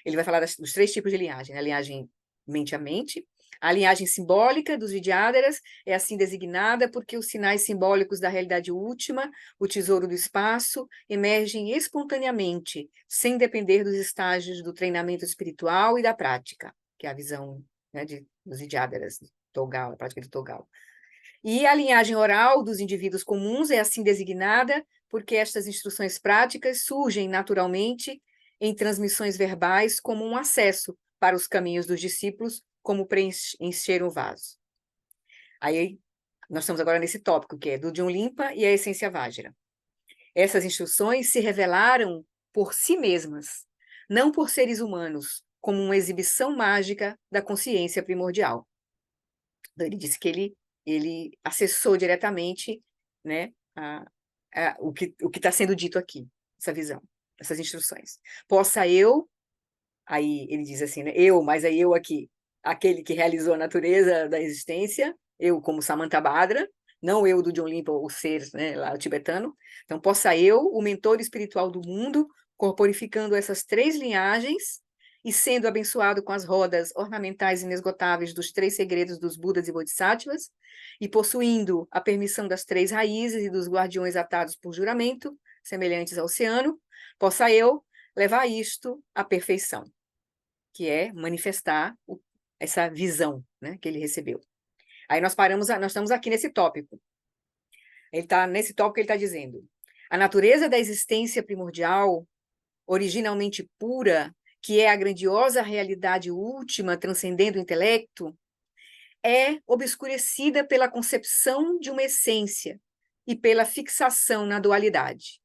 Ele vai falar dos 3 tipos de linhagem: a linhagem mente a mente. A linhagem simbólica dos Vidyadharas é assim designada porque os sinais simbólicos da realidade última, o tesouro do espaço, emergem espontaneamente, sem depender dos estágios do treinamento espiritual e da prática, que é a visão, né, dos Vidyadharas, Togal, a prática de Togal. E a linhagem oral dos indivíduos comuns é assim designada porque estas instruções práticas surgem naturalmente em transmissões verbais como um acesso para os caminhos dos discípulos, como preencher um vaso. Aí, nós estamos agora nesse tópico, que é do John Limpa e a essência Vajra. Essas instruções se revelaram por si mesmas, não por seres humanos, como uma exibição mágica da consciência primordial. Então, ele disse que ele acessou diretamente, né, o que está sendo dito aqui, essa visão, essas instruções. Possa eu, aí ele diz assim, né, mas aí eu aqui, aquele que realizou a natureza da existência, eu como Samantabhadra, não eu do John Limpa, o ser, né, lá o tibetano. Então, possa eu, o mentor espiritual do mundo, corporificando essas 3 linhagens e sendo abençoado com as rodas ornamentais inesgotáveis dos 3 segredos dos Budas e Bodhisattvas, e possuindo a permissão das 3 raízes e dos guardiões atados por juramento, semelhantes ao oceano, possa eu levar isto à perfeição, que é manifestar essa visão, né, que ele recebeu. Aí nós estamos aqui nesse tópico. Nesse tópico ele está dizendo: a natureza da existência primordial, originalmente pura, que é a grandiosa realidade última, transcendendo o intelecto, é obscurecida pela concepção de uma essência e pela fixação na dualidade.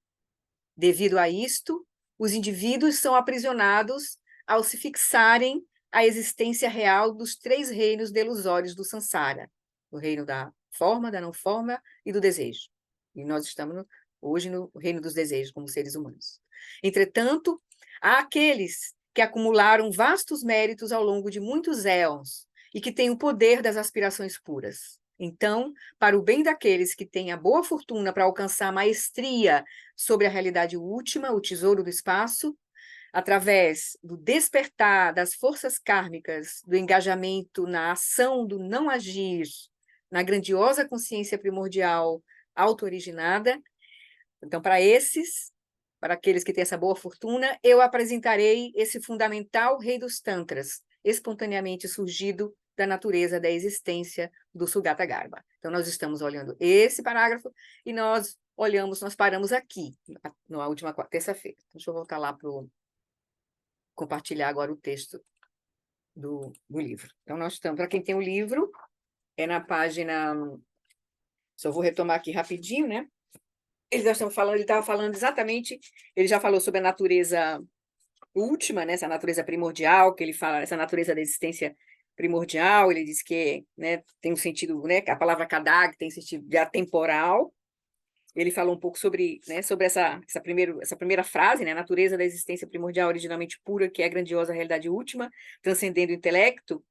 Devido a isto, os indivíduos são aprisionados ao se fixarem à existência real dos 3 reinos delusórios do samsara, o reino da forma, da não forma e do desejo. E nós estamos hoje no reino dos desejos, como seres humanos. Entretanto, há aqueles que acumularam vastos méritos ao longo de muitos éons e que têm o poder das aspirações puras. Então, para o bem daqueles que têm a boa fortuna para alcançar a maestria sobre a realidade última, o tesouro do espaço, através do despertar das forças kármicas, do engajamento na ação do não agir, na grandiosa consciência primordial auto-originada, então, para aqueles que têm essa boa fortuna, eu apresentarei esse fundamental rei dos tantras, espontaneamente surgido da natureza da existência do Sugata Garbha. Então, nós estamos olhando esse parágrafo e nós paramos aqui, na última terça-feira. Deixa eu voltar lá para compartilhar agora o texto do livro. Então, nós estamos, para quem tem o livro, é na página... Só vou retomar aqui rapidinho, né? Ele estava falando exatamente, ele já falou sobre a natureza última, né, essa natureza primordial, que ele fala, essa natureza da existência primordial, ele diz que, né, tem um sentido, né, a palavra kadag tem sentido de atemporal. Ele falou um pouco sobre, né, sobre essa primeira frase, né, a natureza da existência primordial originalmente pura, que é a grandiosa realidade última, transcendendo o intelecto.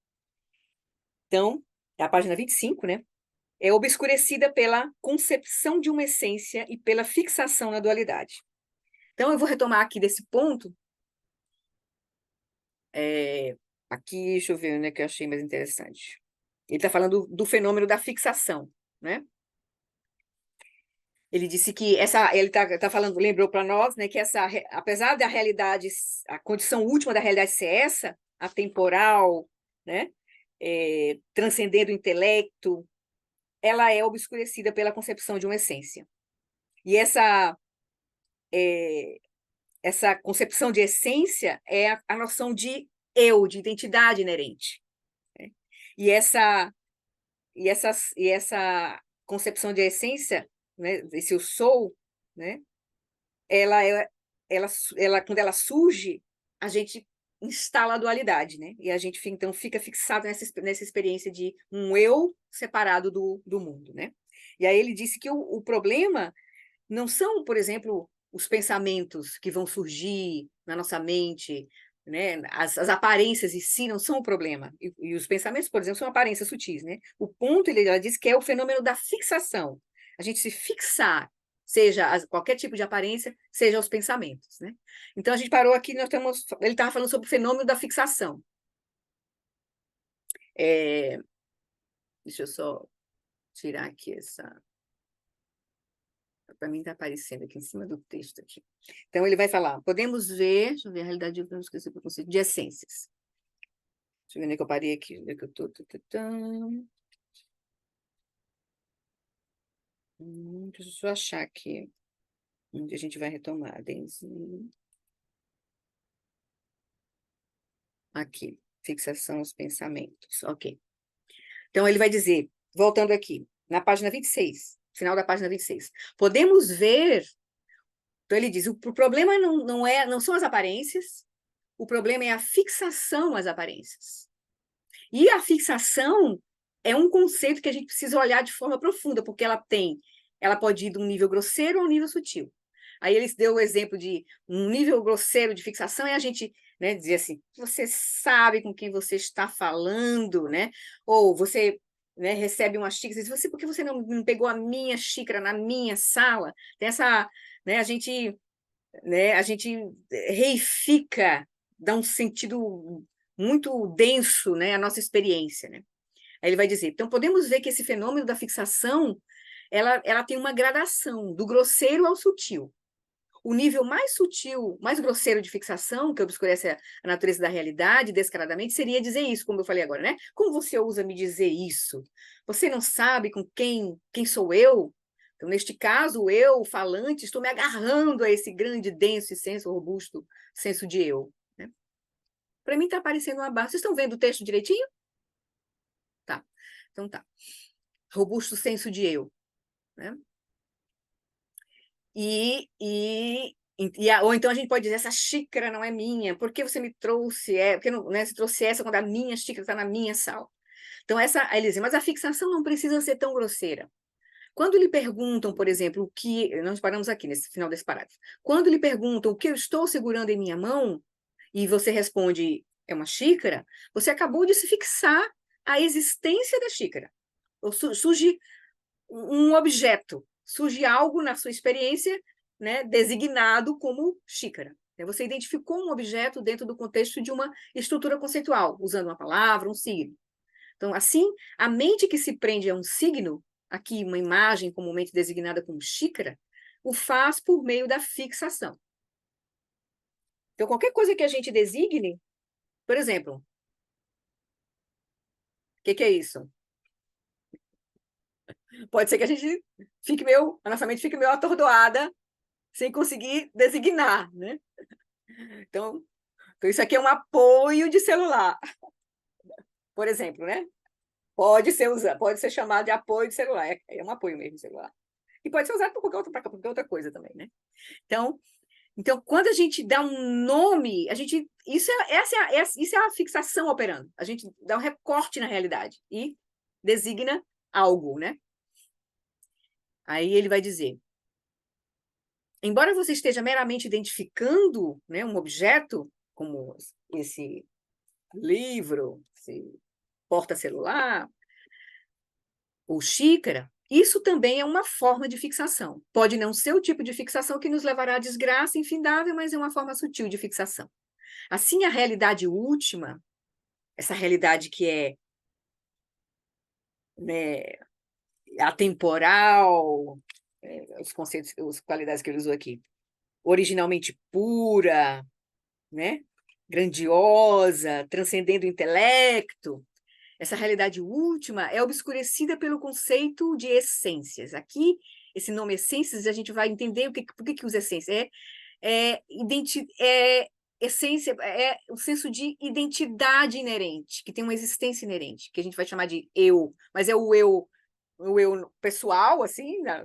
Então, é a página 25, né? É obscurecida pela concepção de uma essência e pela fixação na dualidade. Então, eu vou retomar aqui desse ponto. Aqui, deixa eu ver onde é que eu achei mais interessante. Ele está falando do fenômeno da fixação, né? Ele disse que ele está falando, lembrou para nós, né, que apesar da realidade, a condição última da realidade ser essa, atemporal, né, transcendendo o intelecto, ela é obscurecida pela concepção de uma essência. E essa concepção de essência é a noção de eu, de identidade inerente. Né? E essa concepção de essência, né, esse eu sou, né, quando ela surge, a gente instala a dualidade, né? E a gente então fica fixado nessa experiência de um eu separado do mundo, né? E aí ele disse que o problema não são, por exemplo, os pensamentos que vão surgir na nossa mente, né? As aparências em si não são o problema. E os pensamentos, por exemplo, são aparências sutis, né? O ponto, ela diz que é o fenômeno da fixação. A gente se fixar, seja qualquer tipo de aparência, seja os pensamentos, né? Então, a gente parou aqui, ele estava falando sobre o fenômeno da fixação. Deixa eu só tirar aqui essa... Para mim está aparecendo aqui em cima do texto. Aqui. Então, ele vai falar, podemos ver, deixa eu ver, a realidade, eu não esqueci o conceito de essências. Deixa eu ver onde é que eu parei aqui, onde é que eu estou. Deixa eu só achar aqui onde a gente vai retomar. Denzinho. Aqui, fixação aos pensamentos. Ok. Então, ele vai dizer, voltando aqui, na página 26, final da página 26, podemos ver. Então, ele diz: o problema não são as aparências, o problema é a fixação às aparências. E a fixação é um conceito que a gente precisa olhar de forma profunda, porque ela pode ir de um nível grosseiro a um nível sutil. Aí eles deu o exemplo de um nível grosseiro de fixação, e a gente, né, dizer assim, você sabe com quem você está falando, né? Ou você, né, recebe uma xícara, diz, por que você não pegou a minha xícara na minha sala? Tem essa, né, a gente reifica, dá um sentido muito denso, né, à nossa experiência, né? Aí ele vai dizer, então podemos ver que esse fenômeno da fixação, ela tem uma gradação, do grosseiro ao sutil. O nível mais sutil, mais grosseiro de fixação, que obscurece a natureza da realidade descaradamente, seria dizer isso, como eu falei agora, né? Como você ousa me dizer isso? Você não sabe com quem sou eu? Então, neste caso, eu, falante, estou me agarrando a esse grande, denso e senso robusto senso de eu. Né? Para mim está aparecendo uma barra. Vocês estão vendo o texto direitinho? Tá. Então tá. Robusto senso de eu. Né? Ou então a gente pode dizer, essa xícara não é minha, por que você me trouxe? Porque não, né, você trouxe essa quando a minha xícara está na minha sala. Então, aí ele diz, mas a fixação não precisa ser tão grosseira. Quando lhe perguntam, por exemplo, o que... Nós paramos aqui, nesse final desse parágrafo. Quando lhe perguntam o que eu estou segurando em minha mão, e você responde, é uma xícara, você acabou de se fixar à existência da xícara. Ou surge um objeto, surge algo na sua experiência, né, designado como xícara. Você identificou um objeto dentro do contexto de uma estrutura conceitual, usando uma palavra, um signo. Então, assim, a mente que se prende a um signo, aqui uma imagem comumente designada como xícara, o faz por meio da fixação. Então, qualquer coisa que a gente designe, por exemplo, o que é isso? Pode ser que a gente a nossa mente fique meio atordoada, sem conseguir designar, né? Então, isso aqui é um apoio de celular, por exemplo, né? Pode ser chamado de apoio de celular, é um apoio mesmo de celular. E pode ser usado para qualquer outra coisa também, né? Então, quando a gente dá um nome, isso é a fixação operando. A gente dá um recorte na realidade e designa algo, né? Aí ele vai dizer, embora você esteja meramente identificando, né, um objeto, como esse livro, esse porta-celular, ou xícara, isso também é uma forma de fixação. Pode não ser o tipo de fixação que nos levará à desgraça infindável, mas é uma forma sutil de fixação. Assim, a realidade última, essa realidade que é, né, atemporal, os conceitos, as qualidades que ele usou aqui, originalmente pura, né, grandiosa, transcendendo o intelecto, essa realidade última é obscurecida pelo conceito de essências. Aqui, esse nome essências, a gente vai entender por que usa essência. Essência é o senso de identidade inerente, que tem uma existência inerente, que a gente vai chamar de eu, mas é o eu pessoal, assim, né,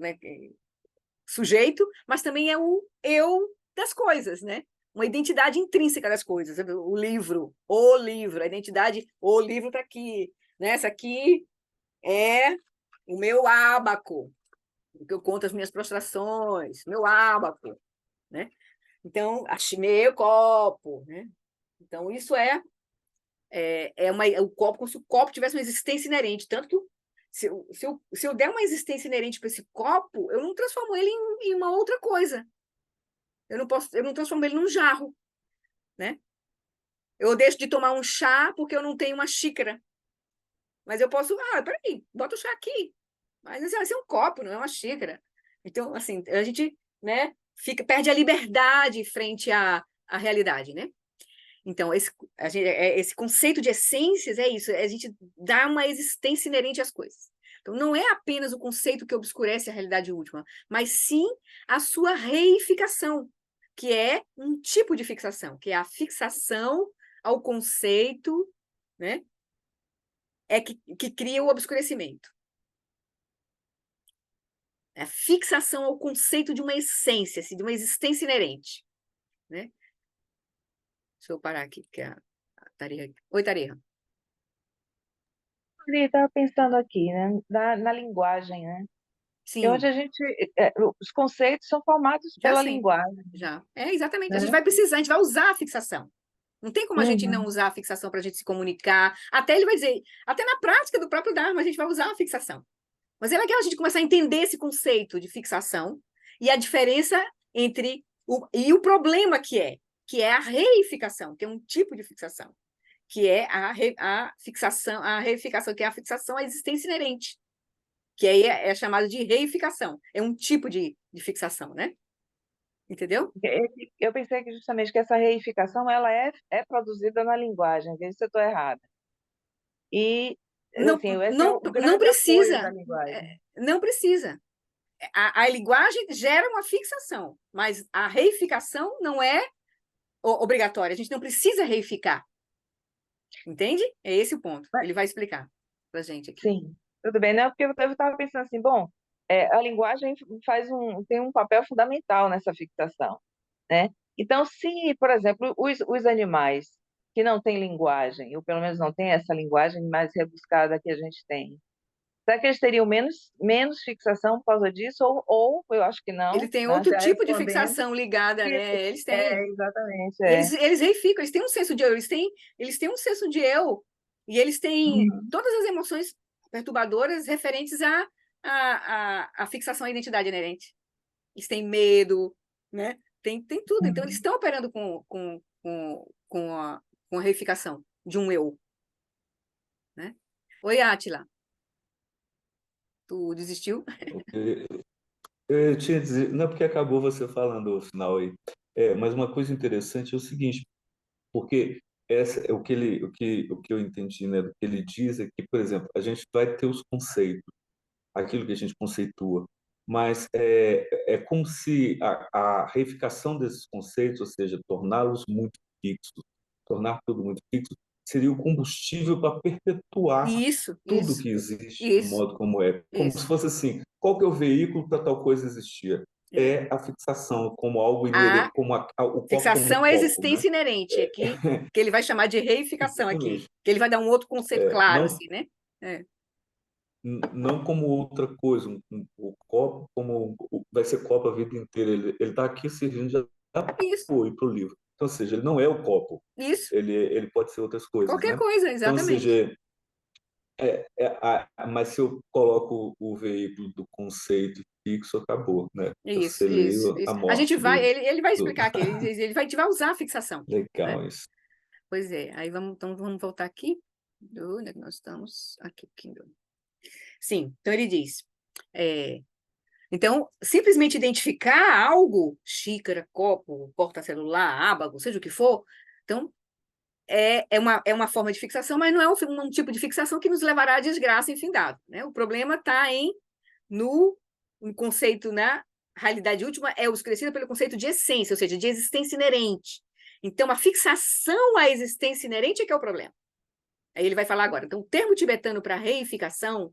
sujeito, mas também é o eu das coisas, né? Uma identidade intrínseca das coisas. O livro, a identidade, o livro está aqui. Né? Essa aqui é o meu ábaco, que eu conto as minhas prostrações, meu ábaco. Né? Então, meu copo. Né? Então, isso o copo, como se o copo tivesse uma existência inerente. Tanto que se eu der uma existência inerente para esse copo, eu não transformo ele em uma outra coisa. Eu não transformo ele num jarro, né? Eu deixo de tomar um chá porque eu não tenho uma xícara. Mas eu posso, peraí, bota o chá aqui. Mas vai ser um copo, não é uma xícara. Então, assim, a gente, né, perde a liberdade frente à realidade, né? Então, esse conceito de essências é isso, a gente dá uma existência inerente às coisas. Então, não é apenas o conceito que obscurece a realidade última, mas sim a sua reificação, que é um tipo de fixação, que é a fixação ao conceito, né? Que cria o obscurecimento. É a fixação ao conceito de uma essência, assim, de uma existência inerente, né? Deixa eu parar aqui, porque a Tariha... Oi, Tariha. Eu estava pensando aqui, né, na linguagem, né? Que Sim, hoje os conceitos são formados já pela sim, linguagem, já. É, exatamente. A gente né? vai precisar, a gente vai usar a fixação. Não tem como a gente não Uhum. usar a fixação para a gente se comunicar. Até ele vai dizer, até na prática do próprio Dharma, a gente vai usar a fixação. Mas é legal a gente começar a entender esse conceito de fixação e a diferença entre o problema que é a reificação, que é um tipo de fixação, que é a fixação, a reificação, que é a fixação à existência inerente, que aí é chamado de reificação. É um tipo de fixação, né? Entendeu? Eu pensei que justamente que essa reificação ela é produzida na linguagem, veja se eu estou errada. E, Não, assim, esse é não, o não grande apoio da precisa. linguagem. Não precisa. A linguagem gera uma fixação, mas a reificação não é obrigatória. A gente não precisa reificar. Entende? É esse o ponto. Mas, Ele vai explicar para a gente aqui. sim, tudo bem, né? Porque eu estava pensando assim, bom, a linguagem tem um papel fundamental nessa fixação, né? Então, se, por exemplo, os animais que não têm linguagem, ou pelo menos não têm essa linguagem mais rebuscada que a gente tem, será que eles teriam menos fixação por causa disso? Ou eu acho que Ele não, tem né? outro Já tipo de respondendo. fixação ligada, né? Eles têm. Exatamente, E eles reificam, eles têm um senso de eu, eles têm um senso de eu, e eles têm Uhum. todas as emoções perturbadoras referentes à fixação à identidade inerente. Eles têm medo, né? Tem tudo. Então, eles Uhum. estão operando com a reificação de um eu, né? Oi, Átila. Tu desistiu? Eu tinha a dizer, não é porque acabou você falando o final aí, mas uma coisa interessante é o seguinte, porque o que eu entendi, né, do que ele diz é que, por exemplo, a gente vai ter os conceitos, aquilo que a gente conceitua, mas é como se a reificação desses conceitos, ou seja, torná-los muito fixos, tornar tudo muito fixo, seria o combustível para perpetuar Isso, tudo isso, que existe do isso, modo como é. Como se isso. fosse assim, qual que é o veículo para tal coisa existir? É. É a fixação como algo A inerente, como o copo como fixação um à copo, né? existência inerente, que ele vai chamar de reificação aqui, Exatamente. que ele vai dar um outro conceito claro, Não, assim, né? É. não como outra coisa, o copo vai ser copo a vida inteira. Ele está aqui servindo de Isso, apoio para o livro. Então, ou seja, ele não é o copo. isso. Ele pode ser outras coisas, Qualquer né? coisa, Então, ou exatamente. seja, mas se eu coloco o veículo do conceito fixo, acabou, né? Eu Isso, isso, seleio a isso. A gente morte vai, do, ele vai do... explicar aqui, ele vai usar a fixação, né? Legal isso. Pois é, aí então vamos voltar aqui. Onde é que nós estamos? Aqui, Kindle. Sim, então ele diz, então, simplesmente identificar algo, xícara, copo, porta-celular, ábago, seja o que for, então, é uma forma de fixação, mas não é um tipo de fixação que nos levará à desgraça infindada, né? O problema está no conceito, na realidade última, é obscurecida pelo conceito de essência, ou seja, de existência inerente. Então, a fixação à existência inerente é que é o problema. Aí ele vai falar agora. Então, o termo tibetano para reificação,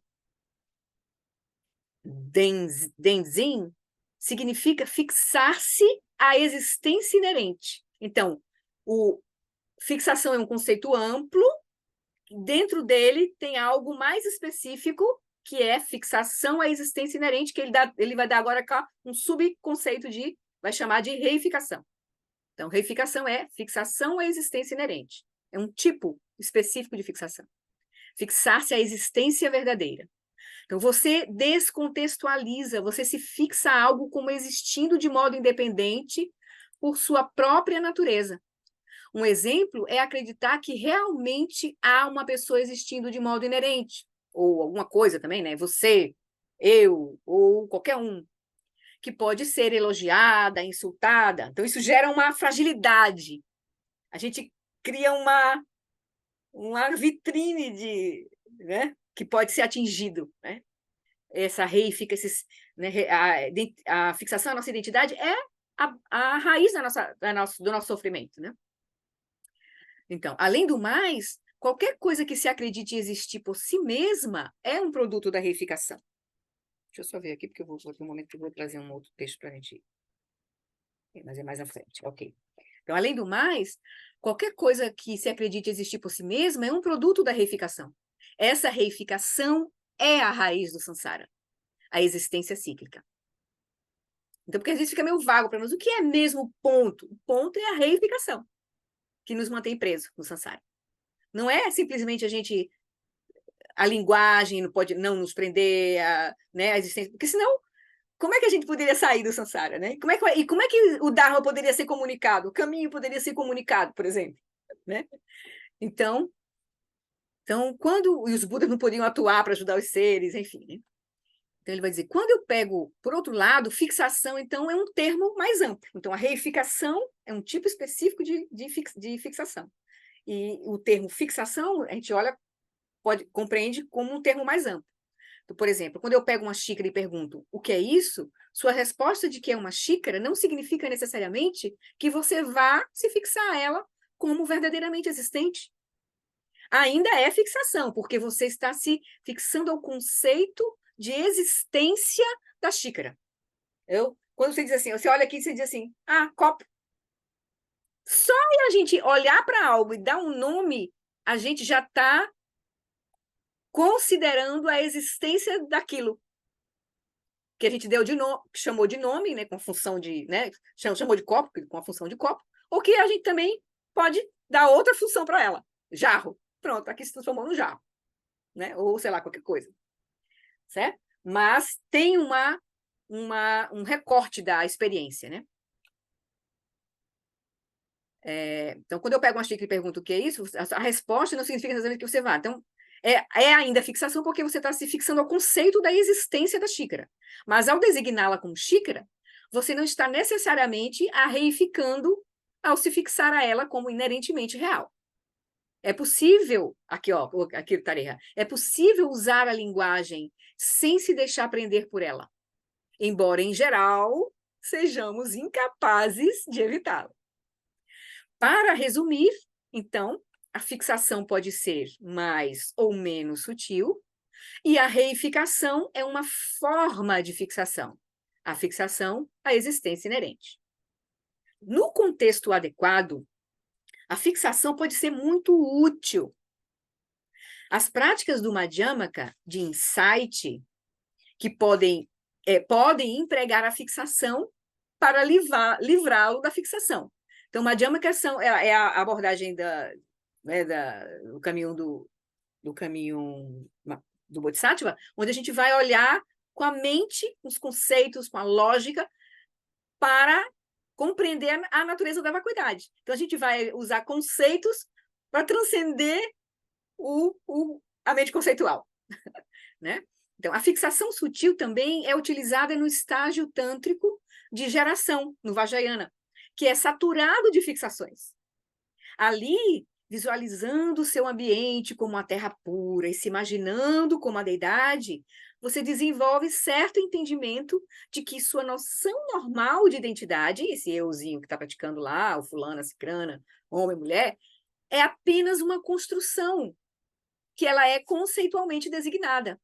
denzin, significa fixar-se à existência inerente. Então, fixação é um conceito amplo, dentro dele tem algo mais específico, que é fixação à existência inerente, que ele vai dar agora um subconceito vai chamar de reificação. Então, reificação é fixação à existência inerente. É um tipo específico de fixação. Fixar-se à existência verdadeira. Então, você descontextualiza, você se fixa a algo como existindo de modo independente por sua própria natureza. Um exemplo é acreditar que realmente há uma pessoa existindo de modo inerente, ou alguma coisa também, né? Você, eu, ou qualquer um, que pode ser elogiada, insultada. Então, isso gera uma fragilidade. A gente cria uma vitrine né? Que pode ser atingido, né? essa reifica, né, a fixação à nossa identidade é a raiz do nosso sofrimento, né? Então, além do mais, qualquer coisa que se acredite existir por si mesma é um produto da reificação. Deixa eu só ver aqui, porque eu vou ter um momento que eu vou trazer um outro texto para a gente. Mas é mais à frente, ok. Então, além do mais, qualquer coisa que se acredite existir por si mesma é um produto da reificação. Essa reificação é a raiz do samsara, a existência cíclica. Então, porque às vezes fica meio vago para nós. O que é mesmo o ponto? O ponto é a reificação, que nos mantém presos no samsara. Não é simplesmente a linguagem não pode não nos prender, né, a existência, porque senão, como é que a gente poderia sair do samsara, né? Como é que o Dharma poderia ser comunicado? O caminho poderia ser comunicado, por exemplo, né? Então, quando os Budas não podiam atuar para ajudar os seres, enfim, né? Então ele vai dizer, quando eu pego, por outro lado, fixação, então, é um termo mais amplo. Então, a reificação é um tipo específico de fixação. E o termo fixação, a gente compreende como um termo mais amplo. Então, por exemplo, quando eu pego uma xícara e pergunto o que é isso, sua resposta de que é uma xícara não significa necessariamente que você vá se fixar a ela como verdadeiramente existente. Ainda é fixação, porque você está se fixando ao conceito de existência da xícara. Quando você diz assim, você olha aqui e você diz assim, copo. Só a gente olhar para algo e dar um nome, a gente já está considerando a existência daquilo que a gente deu chamou de nome, né, com função de, né, chamou de copo, com a função de copo, ou que a gente também pode dar outra função para ela, jarro. Pronto, aqui se transformou num jarro, né, ou sei lá, qualquer coisa, certo? Mas tem um recorte da experiência, né? Então, quando eu pego uma xícara e pergunto o que é isso, a resposta não significa exatamente que você vá. Então, é ainda fixação porque você está se fixando ao conceito da existência da xícara. Mas, ao designá-la como xícara, você não está necessariamente a reificando ao se fixar a ela como inerentemente real. É possível, aqui Tareha, é possível usar a linguagem sem se deixar prender por ela, embora, em geral, sejamos incapazes de evitá-la. Para resumir, então, a fixação pode ser mais ou menos sutil, e a reificação é uma forma de fixação. A fixação, a existência inerente. No contexto adequado, a fixação pode ser muito útil. As práticas do Madhyamaka, de insight, que podem empregar a fixação para livrá-lo da fixação. Então, Madhyamaka é a abordagem do caminho do caminho do Bodhisattva, onde a gente vai olhar com a mente, os conceitos, com a lógica, para compreender a natureza da vacuidade. Então, a gente vai usar conceitos para transcender a mente conceitual, né? Então, a fixação sutil também é utilizada no estágio tântrico de geração, no Vajrayana, que é saturado de fixações. Ali, visualizando o seu ambiente como uma terra pura e se imaginando como a deidade, você desenvolve certo entendimento de que sua noção normal de identidade, esse euzinho que está praticando lá, o fulano, a cicrana, homem, mulher, é apenas uma construção, que ela é conceitualmente designada.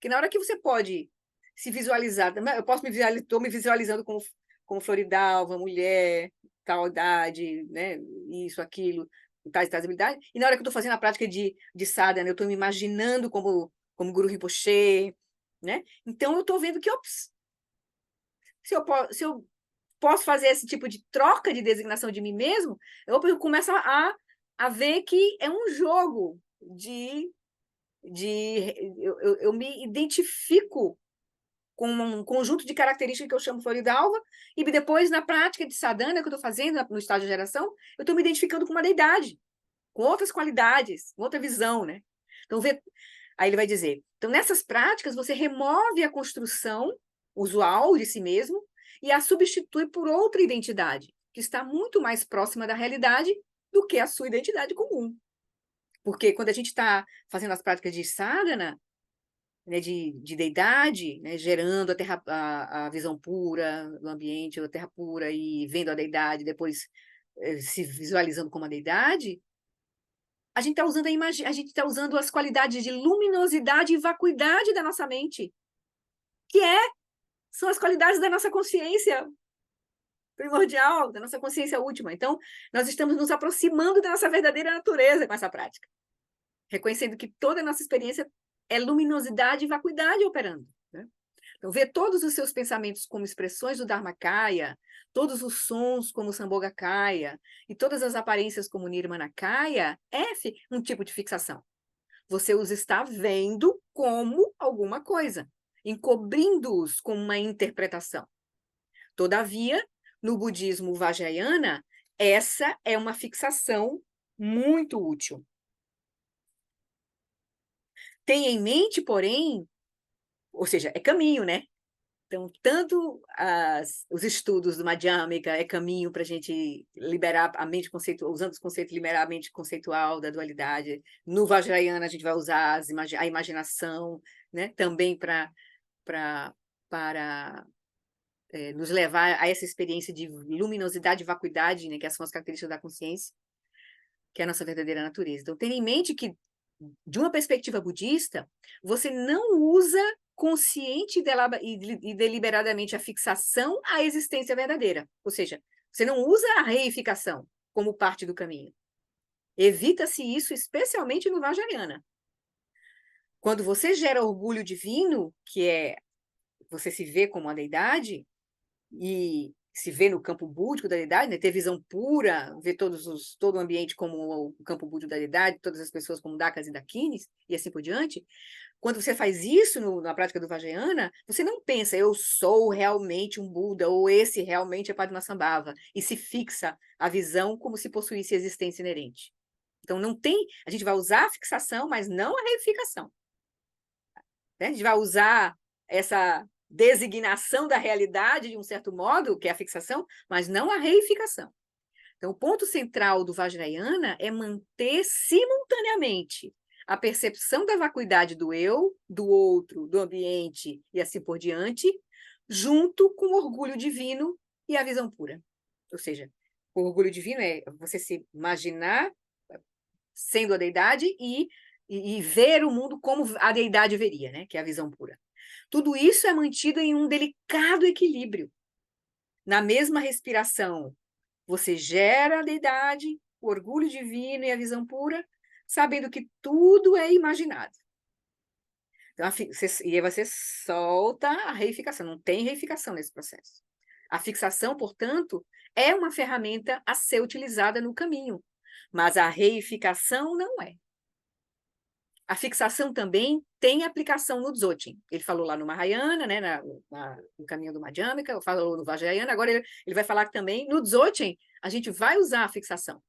Que na hora que você pode se visualizar, eu estou me visualizando como Floridalva, mulher, tal idade, né, isso, aquilo, tais habilidades, e na hora que eu estou fazendo a prática de sadhana, eu estou me imaginando como Guru Rinpoche, né? Então eu estou vendo que, se eu posso fazer esse tipo de troca de designação de mim mesmo, eu começo a ver que é um jogo eu me identifico com um conjunto de características que eu chamo Floridalva, e depois, na prática de sadhana que eu estou fazendo no estágio de geração, eu estou me identificando com uma deidade, com outras qualidades, com outra visão, né? Então, aí ele vai dizer, então, nessas práticas, você remove a construção usual de si mesmo e a substitui por outra identidade, que está muito mais próxima da realidade do que a sua identidade comum. Porque quando a gente está fazendo as práticas de sadhana, né, de deidade, né, gerando a visão pura do ambiente, a terra pura, e vendo a deidade, depois se visualizando como a deidade, a gente está usando a gente está usando as qualidades de luminosidade e vacuidade da nossa mente, que são as qualidades da nossa consciência primordial, da nossa consciência última. Então, nós estamos nos aproximando da nossa verdadeira natureza com essa prática, reconhecendo que toda a nossa experiência é luminosidade e vacuidade operando, né? Então, ver todos os seus pensamentos como expressões do Dharmakaya, todos os sons como Sambhogakaya, e todas as aparências como Nirmanakaya, é um tipo de fixação. Você os está vendo como alguma coisa, encobrindo-os com uma interpretação. Todavia, no budismo Vajrayana, essa é uma fixação muito útil. Tenha em mente, porém, ou seja, é caminho, né? Então, tanto os estudos do Madhyamika é caminho para a gente liberar a mente conceitual, usando os conceitos, liberar a mente conceitual da dualidade. No Vajrayana, a gente vai usar a imaginação, né? Também para nos levar a essa experiência de luminosidade e vacuidade, né? Que são as características da consciência, que é a nossa verdadeira natureza. Então, tenha em mente que, de uma perspectiva budista, você não usa consciente e deliberadamente a fixação à existência verdadeira. Ou seja, você não usa a reificação como parte do caminho. Evita-se isso, especialmente no Vajrayana. Quando você gera orgulho divino, que é você se vê como uma deidade, e se vê no campo búdico da deidade, né? Ter visão pura, ver todo o ambiente como o campo búdico da deidade, todas as pessoas como dakas e dakinis, e assim por diante. Quando você faz isso na prática do Vajrayana, você não pensa, eu sou realmente um Buda, ou esse realmente é Padmasambhava, e se fixa a visão como se possuísse existência inerente. Então, a gente vai usar a fixação, mas não a reificação. Né? A gente vai usar essa designação da realidade, de um certo modo, que é a fixação, mas não a reificação. Então, o ponto central do Vajrayana é manter simultaneamente a percepção da vacuidade do eu, do outro, do ambiente e assim por diante, junto com o orgulho divino e a visão pura. Ou seja, o orgulho divino é você se imaginar sendo a deidade e ver o mundo como a deidade veria, né? Que é a visão pura. Tudo isso é mantido em um delicado equilíbrio. Na mesma respiração, você gera a deidade, o orgulho divino e a visão pura, sabendo que tudo é imaginado. Então, e aí você solta a reificação, não tem reificação nesse processo. A fixação, portanto, é uma ferramenta a ser utilizada no caminho, mas a reificação não é. A fixação também tem aplicação no Dzogchen. Ele falou lá no Mahayana, né, no caminho do Madhyamika, falou no Vajrayana, agora ele vai falar que também no Dzogchen a gente vai usar a fixação.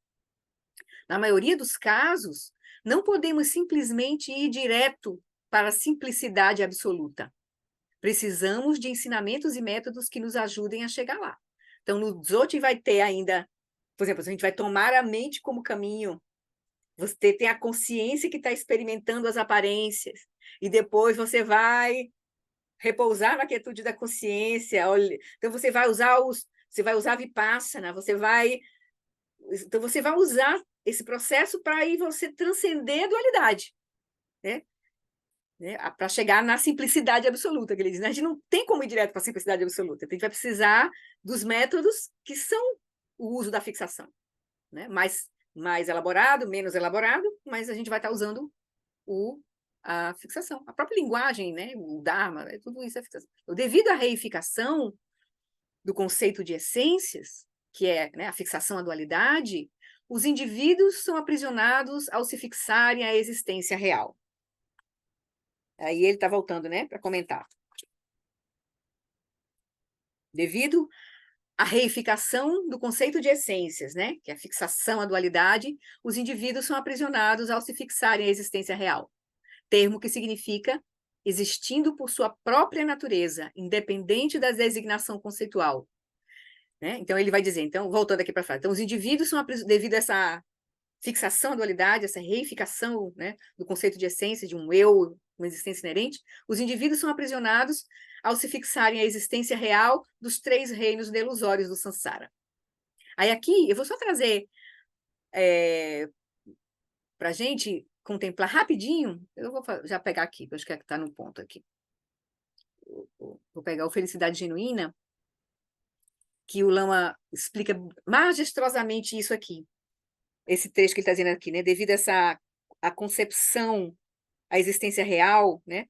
Na maioria dos casos, não podemos simplesmente ir direto para a simplicidade absoluta. Precisamos de ensinamentos e métodos que nos ajudem a chegar lá. Então, no Dzogchen vai ter ainda, por exemplo, a gente vai tomar a mente como caminho. Você tem a consciência que está experimentando as aparências, e depois você vai repousar na quietude da consciência. Então, você vai usar Vipassana, então você vai usar esse processo para aí você transcender a dualidade, né? Para chegar na simplicidade absoluta, que ele diz, né? A gente não tem como ir direto para a simplicidade absoluta, a gente vai precisar dos métodos que são o uso da fixação, né? Mais elaborado, menos elaborado, mas a gente vai estar usando a fixação. A própria linguagem, né? O Dharma, tudo isso é fixação. Devido à reificação do conceito de essências, que é, né, a fixação à dualidade, os indivíduos são aprisionados ao se fixarem à existência real. Aí ele está voltando, né, para comentar. Devido à reificação do conceito de essências, né, que é a fixação à dualidade, os indivíduos são aprisionados ao se fixarem à existência real, termo que significa existindo por sua própria natureza, independente da designação conceitual. Né? Então, ele vai dizer, então, voltando aqui para frente, então, os indivíduos são devido a essa fixação à dualidade, essa reificação, né, do conceito de essência, de um eu uma existência inerente, os indivíduos são aprisionados ao se fixarem à existência real dos 3 reinos delusórios do Sansara. Aí aqui, eu vou só trazer para a gente contemplar rapidinho, eu vou já pegar aqui, acho que é que está no ponto aqui. Vou pegar o Felicidade Genuína, que o Lama explica majestosamente isso aqui. Esse trecho que ele está dizendo aqui, né? Devido a a concepção, a existência real, né?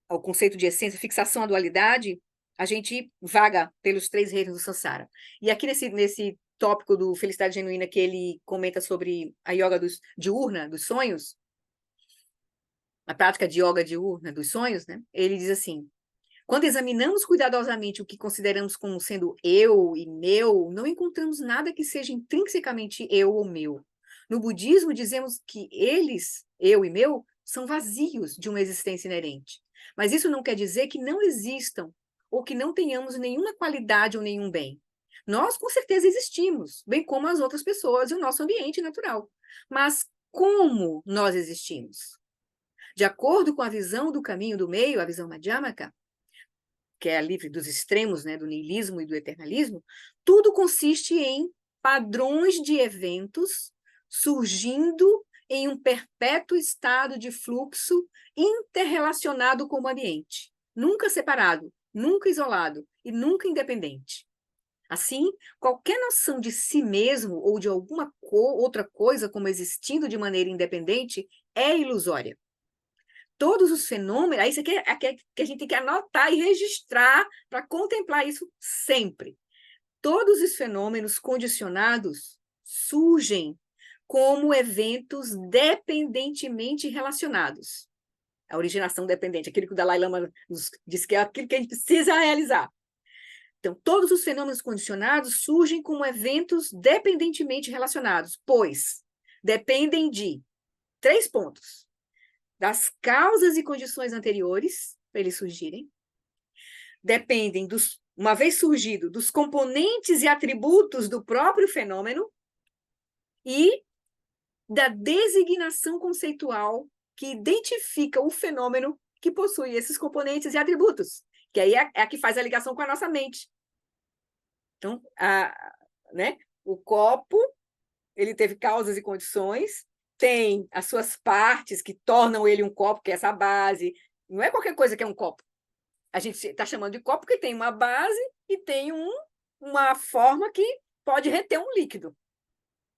Ao conceito de essência, fixação à dualidade, a gente vaga pelos 3 reinos do Sansara. E aqui nesse tópico do Felicidade Genuína, que ele comenta sobre a yoga diurna, dos sonhos, a prática de yoga diurna dos sonhos, né? Ele diz assim: quando examinamos cuidadosamente o que consideramos como sendo eu e meu, não encontramos nada que seja intrinsecamente eu ou meu. No budismo, dizemos que eles, eu e meu, são vazios de uma existência inerente. Mas isso não quer dizer que não existam ou que não tenhamos nenhuma qualidade ou nenhum bem. Nós, com certeza, existimos, bem como as outras pessoas e o nosso ambiente natural. Mas como nós existimos? De acordo com a visão do caminho do meio, a visão madhyamaka, que é a livre dos extremos, né, do niilismo e do eternalismo, tudo consiste em padrões de eventos surgindo em um perpétuo estado de fluxo interrelacionado com o ambiente, nunca separado, nunca isolado e nunca independente. Assim, qualquer noção de si mesmo ou de alguma outra coisa como existindo de maneira independente é ilusória. Todos os fenômenos, isso aqui é que a gente tem que anotar e registrar para contemplar isso sempre. Todos os fenômenos condicionados surgem como eventos dependentemente relacionados. A originação dependente, aquilo que o Dalai Lama nos diz que é aquilo que a gente precisa realizar. Então, todos os fenômenos condicionados surgem como eventos dependentemente relacionados, pois dependem de 3 pontos. Das causas e condições anteriores para eles surgirem, dependem, uma vez surgido, dos componentes e atributos do próprio fenômeno e da designação conceitual que identifica o fenômeno que possui esses componentes e atributos, que aí é a que faz a ligação com a nossa mente. Então, né, o copo, ele teve causas e condições, tem as suas partes que tornam ele um copo, que é essa base. Não é qualquer coisa que é um copo. A gente está chamando de copo porque tem uma base e tem uma forma que pode reter um líquido.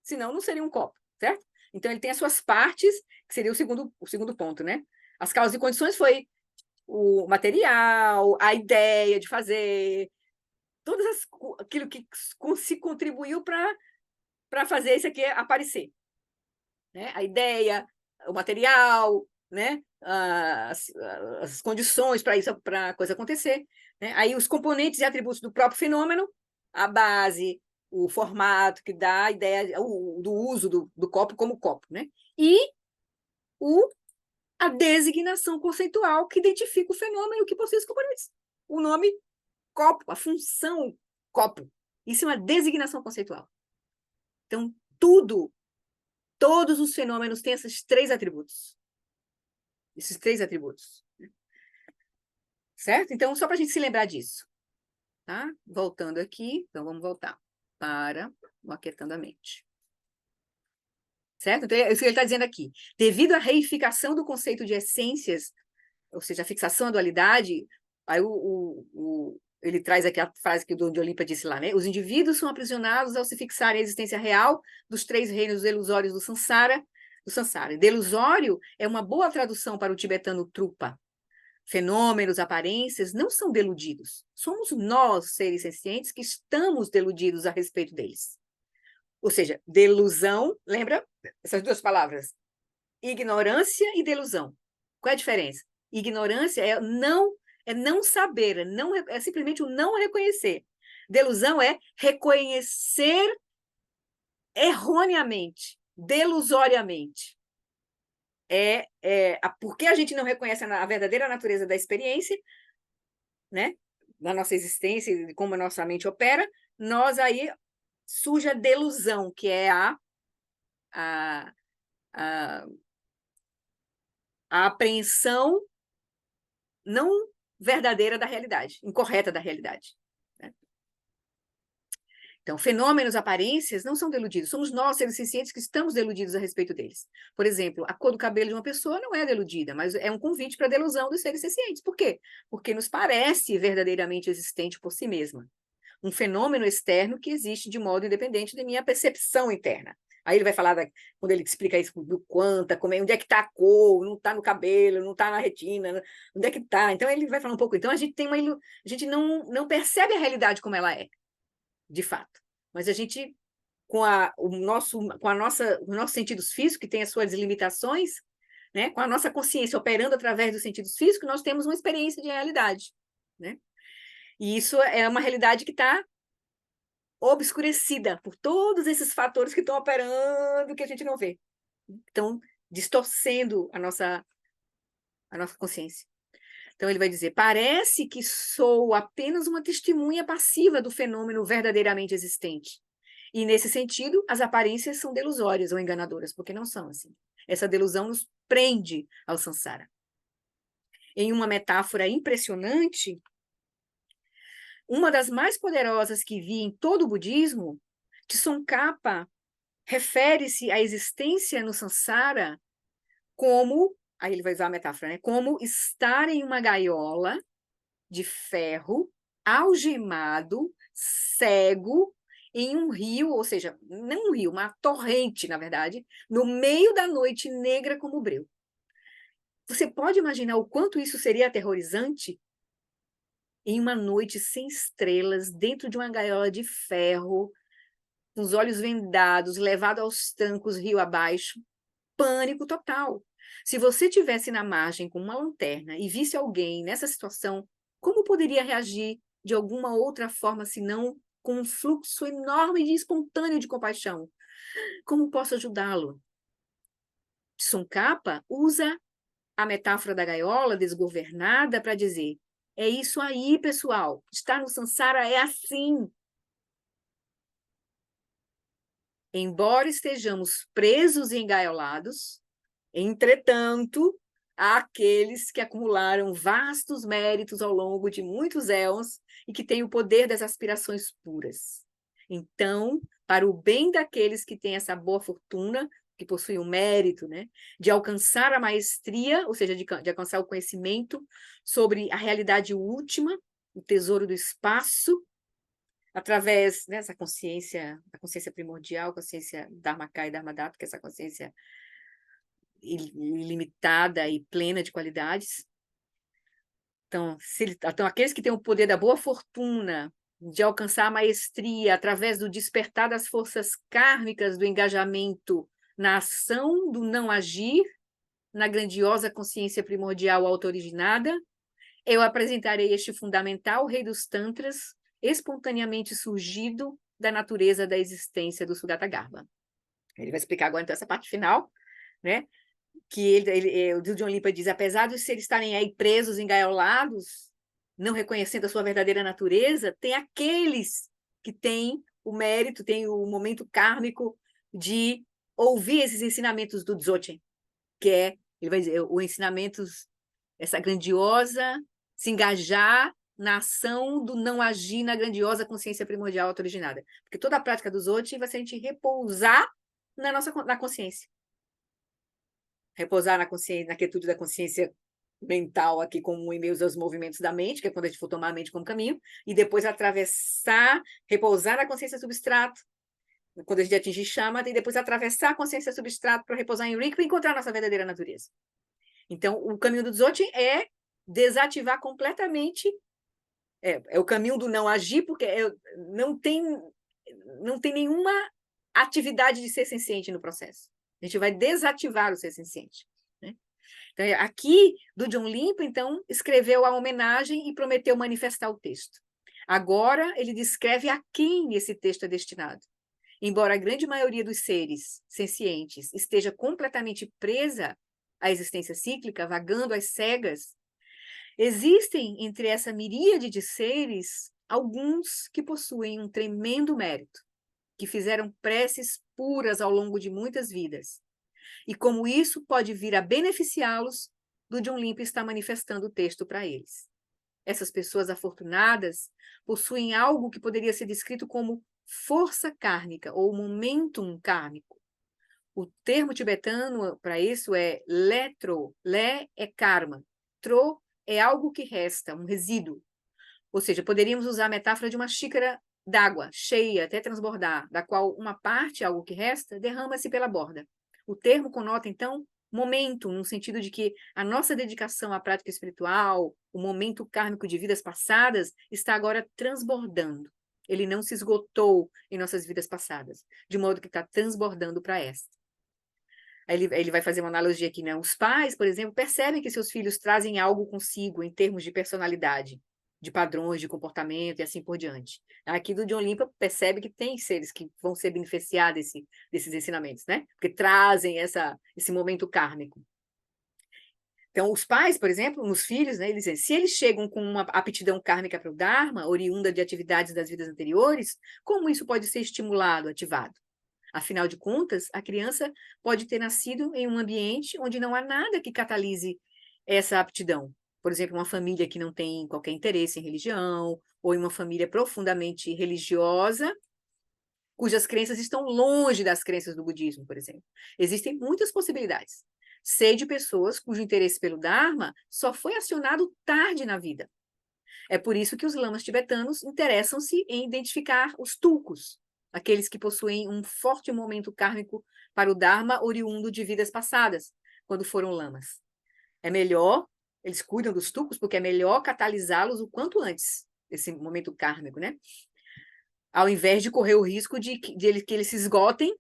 Senão, não seria um copo, certo? Então, ele tem as suas partes, que seria o segundo ponto, né? As causas e condições foi o material, a ideia de fazer, aquilo que se contribuiu para fazer isso aqui aparecer. Né? A ideia, o material, né? As condições para a coisa acontecer. Né? Aí os componentes e atributos do próprio fenômeno, a base, o formato que dá a ideia do uso do copo como copo. Né? E a designação conceitual que identifica o fenômeno que possui os componentes. O nome copo, a função copo. Isso é uma designação conceitual. Então, todos os fenômenos têm esses 3 atributos. Esses 3 atributos. Certo? Então, só para a gente se lembrar disso. Tá? Voltando aqui, então vamos voltar para o Aquietando a Mente. Certo? Então, é isso que ele está dizendo aqui. Devido à reificação do conceito de essências, ou seja, a fixação à dualidade, aí ele traz aqui a frase que o Dom de Olimpa disse lá, né? Os indivíduos são aprisionados ao se fixarem à existência real dos 3 reinos ilusórios do Sansara. Delusório é uma boa tradução para o tibetano Trupa. Fenômenos, aparências não são deludidos. Somos nós, seres sencientes, que estamos deludidos a respeito deles. Ou seja, delusão, lembra? Essas 2 palavras. Ignorância e delusão. Qual é a diferença? Ignorância é não saber, é simplesmente o não reconhecer. Delusão é reconhecer erroneamente, delusoriamente. Porque a gente não reconhece a verdadeira natureza da experiência, né? Da nossa existência, de como a nossa mente opera, nós aí surge a delusão, que é a apreensão não verdadeira da realidade, incorreta da realidade. Né? Então, fenômenos, aparências não são deludidos. Somos nós, seres sencientes, que estamos deludidos a respeito deles. Por exemplo, a cor do cabelo de uma pessoa não é deludida, mas é um convite para a delusão dos seres sencientes. Por quê? Porque nos parece verdadeiramente existente por si mesma. Um fenômeno externo que existe de modo independente da minha percepção interna. Aí ele vai falar, quando ele explica isso do quanta, como é, onde é que está a cor, não está no cabelo, não está na retina, onde é que está. Então ele vai falar um pouco. Então a gente tem a gente não percebe a realidade como ela é, de fato. Mas a gente, os nossos sentidos físicos, que tem as suas limitações, né, com a nossa consciência operando através dos sentidos físicos, nós temos uma experiência de realidade. Né? E isso é uma realidade que está obscurecida por todos esses fatores que estão operando que a gente não vê. Estão distorcendo a nossa consciência. Então, ele vai dizer, parece que sou apenas uma testemunha passiva do fenômeno verdadeiramente existente. E, nesse sentido, as aparências são delusórias ou enganadoras, porque não são assim. Essa delusão nos prende ao samsara. Em uma metáfora impressionante, uma das mais poderosas que vi em todo o budismo, Tsongkhapa refere-se à existência no samsara como, aí ele vai usar a metáfora, né? Como estar em uma gaiola de ferro, algemado, cego, em um rio, ou seja, não um rio, uma torrente, na verdade, no meio da noite negra como o breu. Você pode imaginar o quanto isso seria aterrorizante? Em uma noite sem estrelas, dentro de uma gaiola de ferro, com os olhos vendados, levado aos trancos rio abaixo, pânico total. Se você estivesse na margem com uma lanterna e visse alguém nessa situação, como poderia reagir de alguma outra forma, senão com um fluxo enorme e espontâneo de compaixão? Como posso ajudá-lo? Tsongkhapa usa a metáfora da gaiola desgovernada para dizer: é isso aí, pessoal. Estar no samsara é assim. Embora estejamos presos e engaiolados, entretanto, há aqueles que acumularam vastos méritos ao longo de muitos éons e que têm o poder das aspirações puras. Então, para o bem daqueles que têm essa boa fortuna, que possuem o mérito, né, de alcançar a maestria, ou seja, de alcançar o conhecimento sobre a realidade última, o tesouro do espaço, através dessa consciência, a consciência primordial, consciência Dharmakaya e Dharmadhatu, que é essa consciência ilimitada e plena de qualidades. Então, aqueles que têm o poder da boa fortuna de alcançar a maestria através do despertar das forças kármicas do engajamento na ação do não agir, na grandiosa consciência primordial auto-originada, eu apresentarei este fundamental rei dos tantras, espontaneamente surgido da natureza da existência do Sugatagarbha. Ele vai explicar agora, então, essa parte final, né? Que o Diljon Limpa diz, apesar dos seres estarem aí presos, engaiolados, não reconhecendo a sua verdadeira natureza, tem aqueles que têm o mérito, têm o momento kármico de ouvir esses ensinamentos do Dzogchen, que é, ele vai dizer, o ensinamentos, essa grandiosa, se engajar na ação do não agir na grandiosa consciência primordial auto-originada. Porque toda a prática do Dzogchen vai ser a gente repousar na consciência. Repousar na consciência, na quietude da consciência mental aqui como em meio aos movimentos da mente, que é quando a gente for tomar a mente como caminho, e depois atravessar, repousar na consciência substrato, quando a gente atingir Shamatha, e depois atravessar a consciência substrato para repousar em Rigpa e encontrar a nossa verdadeira natureza. Então, o caminho do Dzogchen é desativar completamente, é o caminho do não agir, porque não tem nenhuma atividade de ser senciente no processo. A gente vai desativar o ser senciente. Né? Então, aqui, do Diljon Limpa, então, escreveu a homenagem e prometeu manifestar o texto. Agora, ele descreve a quem esse texto é destinado. Embora a grande maioria dos seres sencientes esteja completamente presa à existência cíclica, vagando às cegas, existem entre essa miríade de seres alguns que possuem um tremendo mérito, que fizeram preces puras ao longo de muitas vidas. E como isso pode vir a beneficiá-los do John Limpa está manifestando o texto para eles. Essas pessoas afortunadas possuem algo que poderia ser descrito como força kármica ou momentum kármico. O termo tibetano para isso é letro. Le é karma. Tro é algo que resta, um resíduo. Ou seja, poderíamos usar a metáfora de uma xícara d'água, cheia até transbordar, da qual uma parte, algo que resta, derrama-se pela borda. O termo conota, então, momento, no sentido de que a nossa dedicação à prática espiritual, o momento kármico de vidas passadas, está agora transbordando. Ele não se esgotou em nossas vidas passadas, de modo que está transbordando para esta. Aí ele vai fazer uma analogia aqui, né? Os pais, por exemplo, percebem que seus filhos trazem algo consigo em termos de personalidade, de padrões de comportamento e assim por diante. Aqui do John Limpa percebe que tem seres que vão ser beneficiados desses ensinamentos, né? Porque trazem esse momento kármico. Então, os pais, por exemplo, nos filhos, né, eles dizem, se eles chegam com uma aptidão kármica para o Dharma, oriunda de atividades das vidas anteriores, como isso pode ser estimulado, ativado? Afinal de contas, a criança pode ter nascido em um ambiente onde não há nada que catalise essa aptidão. Por exemplo, uma família que não tem qualquer interesse em religião, ou em uma família profundamente religiosa, cujas crenças estão longe das crenças do budismo, por exemplo. Existem muitas possibilidades. Sei de pessoas cujo interesse pelo Dharma só foi acionado tarde na vida. É por isso que os lamas tibetanos interessam-se em identificar os tulkus, aqueles que possuem um forte momento kármico para o Dharma oriundo de vidas passadas, quando foram lamas. É melhor, eles cuidam dos tulkus, porque é melhor catalisá-los o quanto antes, esse momento kármico, né? Ao invés de correr o risco de que eles se esgotem,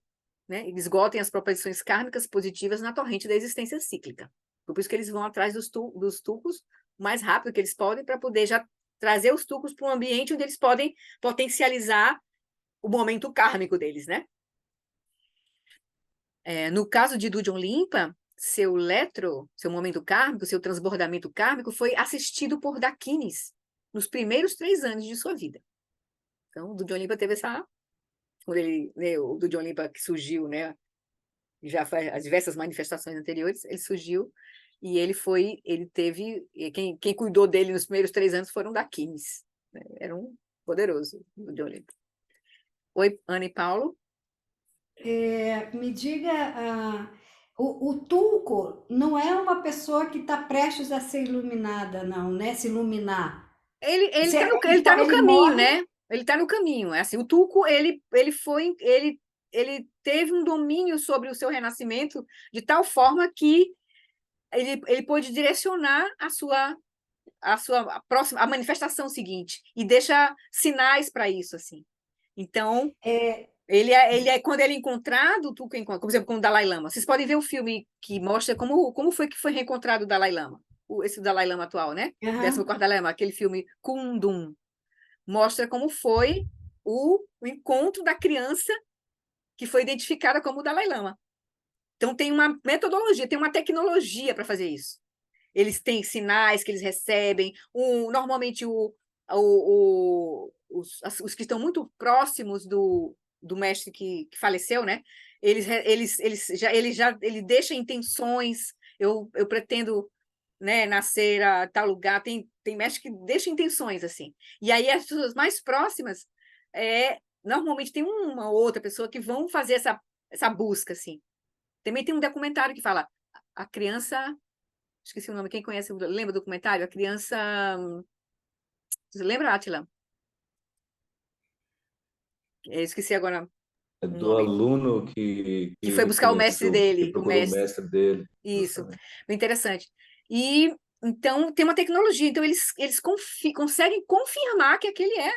né? Eles esgotem as proposições kármicas positivas na torrente da existência cíclica. Por isso que eles vão atrás dos tulkus o mais rápido que eles podem, para poder já trazer os tulkus para um ambiente onde eles podem potencializar o momento kármico deles, né? No caso de Dudjom Limpa, seu momento kármico, seu transbordamento kármico foi assistido por Dakinis nos primeiros 3 anos de sua vida. Então, o Dudjom Limpa teve quando ele, né, o Dudjom Limpa que surgiu, né, já faz as diversas manifestações anteriores, ele surgiu e ele teve, quem cuidou dele nos primeiros 3 anos foram Dakinis, né? Era um poderoso, o Dudjom Limpa. Oi, Ana e Paulo. Me diga, o Tulco não é uma pessoa que está prestes a ser iluminada, não, né? Se iluminar. Ele tá no caminho, morre... né? Ele está no caminho. É assim, o Tulco, ele teve um domínio sobre o seu renascimento de tal forma que ele pôde direcionar a manifestação seguinte e deixa sinais para isso, assim. Então, quando ele é encontrado, por exemplo, com o Dalai Lama. Vocês podem ver um filme que mostra como foi que foi reencontrado o Dalai Lama, esse Dalai Lama atual, né? Uhum. 14º Dalai Lama, aquele filme Kundum. Mostra como foi o encontro da criança que foi identificada como o Dalai Lama. Então, tem uma metodologia, tem uma tecnologia para fazer isso. Eles têm sinais que eles recebem. Normalmente, os que estão muito próximos do mestre que faleceu, né? Ele deixa intenções. Eu pretendo, né, nascer a tal lugar. Tem mestre que deixa intenções assim. E aí as pessoas mais próximas normalmente tem uma ou outra pessoa que vão fazer essa busca assim. Também tem um documentário que fala a criança, esqueci o nome, quem conhece, lembra do documentário? A criança, você lembra, Átila? Eu esqueci agora. Do aluno que foi buscar o mestre dele. Que procurou o mestre dele. Isso, interessante. E, então, tem uma tecnologia. Então, eles conseguem confirmar que aquele é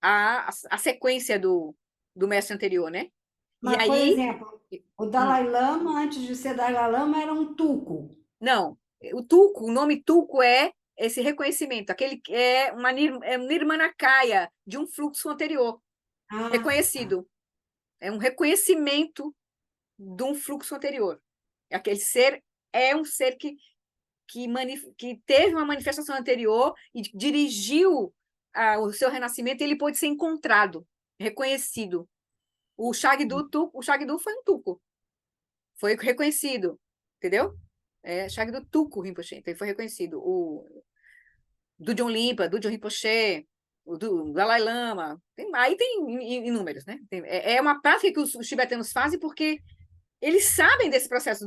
a sequência do mestre anterior, né? Mas, por exemplo, o Dalai Lama, antes de ser Dalai Lama, era um Tulku. Não, o nome Tulku é esse reconhecimento, aquele que é uma nirmanakaya de um fluxo anterior, reconhecido. Tá. É um reconhecimento de um fluxo anterior. Aquele ser é um ser que teve uma manifestação anterior e dirigiu o seu renascimento, e ele pôde ser encontrado, reconhecido. O Shagdu foi um Tulku. Foi reconhecido, entendeu? Shagdo Tulku Rinpoche, então ele foi reconhecido. O Dudjom Limpa, Dudjom Rinpoche, o do Dalai Lama, aí tem inúmeros, né? É uma prática que os tibetanos fazem porque eles sabem desse processo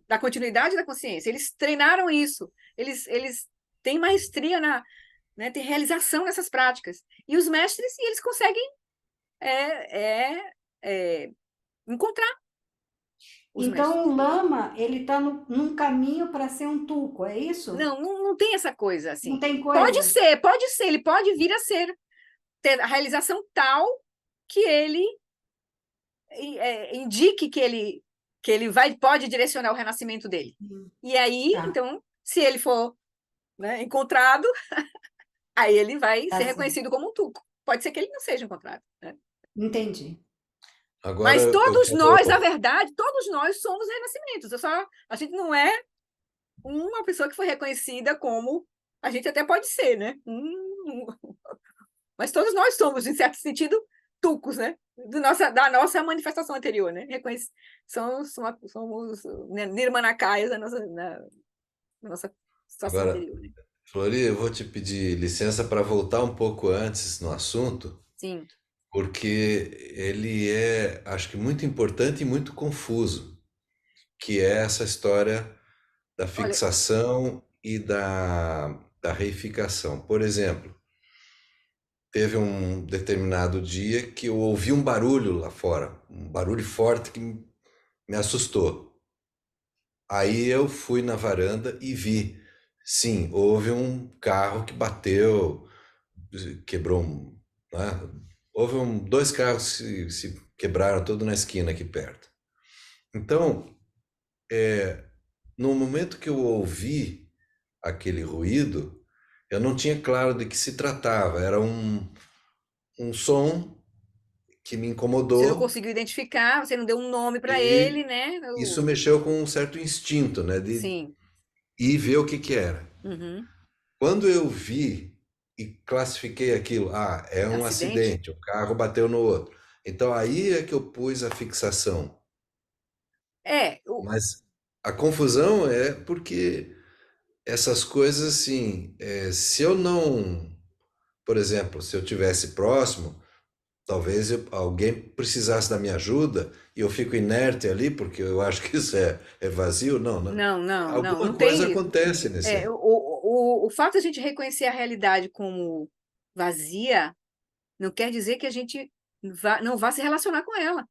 da continuidade da consciência, eles treinaram isso, eles têm maestria né, tem realização nessas práticas. E os mestres, eles conseguem encontrar os Então, mestres. o lama, ele está num caminho para ser um tulco, é isso? Não tem essa coisa assim. Não tem Pode coisa? ser, ele pode vir a ter a realização tal que ele indique que ele pode direcionar o renascimento dele. E aí, Tá, então, se ele for, né, encontrado, aí ele vai tá ser certo. reconhecido como um tulco. Pode ser que ele não seja encontrado, né? Entendi. Agora Mas eu todos nós, na quero. verdade, todos nós somos renascimentos. A gente não é uma pessoa que foi reconhecida como a gente até pode ser, né? Mas todos nós somos, em certo sentido, tulcos, né? Da nossa manifestação anterior, né? Somos nirmanakayas da nossa situação Agora, anterior, né? Flori, eu vou te pedir licença para voltar um pouco antes no assunto, Sim. porque ele é, acho que muito importante e muito confuso, que é essa história da Olha, fixação e da reificação. Por exemplo, teve um determinado dia que eu ouvi um barulho lá fora, um barulho forte que me assustou. Aí eu fui na varanda e vi, sim, houve um carro que bateu, quebrou né? Houve dois carros que se quebraram todos na esquina aqui perto. Então, no momento que eu ouvi aquele ruído, eu não tinha claro de que se tratava. Era um som que me você não incomodou conseguiu identificar, você não deu um nome para ele, e né? isso mexeu com um certo instinto, né, de Sim. ir ver o que era. Uhum. Quando eu vi e classifiquei aquilo, é um Acidente? acidente, o carro bateu no outro. Então aí é que eu pus a fixação. Mas a confusão é porque essas coisas, assim, se eu não, por exemplo, se eu tivesse próximo, talvez alguém precisasse da minha ajuda e eu fico inerte ali porque eu acho que isso é vazio. Não, alguma Não coisa tem. acontece nesse. O fato de a gente reconhecer a realidade como vazia não quer dizer que a gente não vá se relacionar com ela.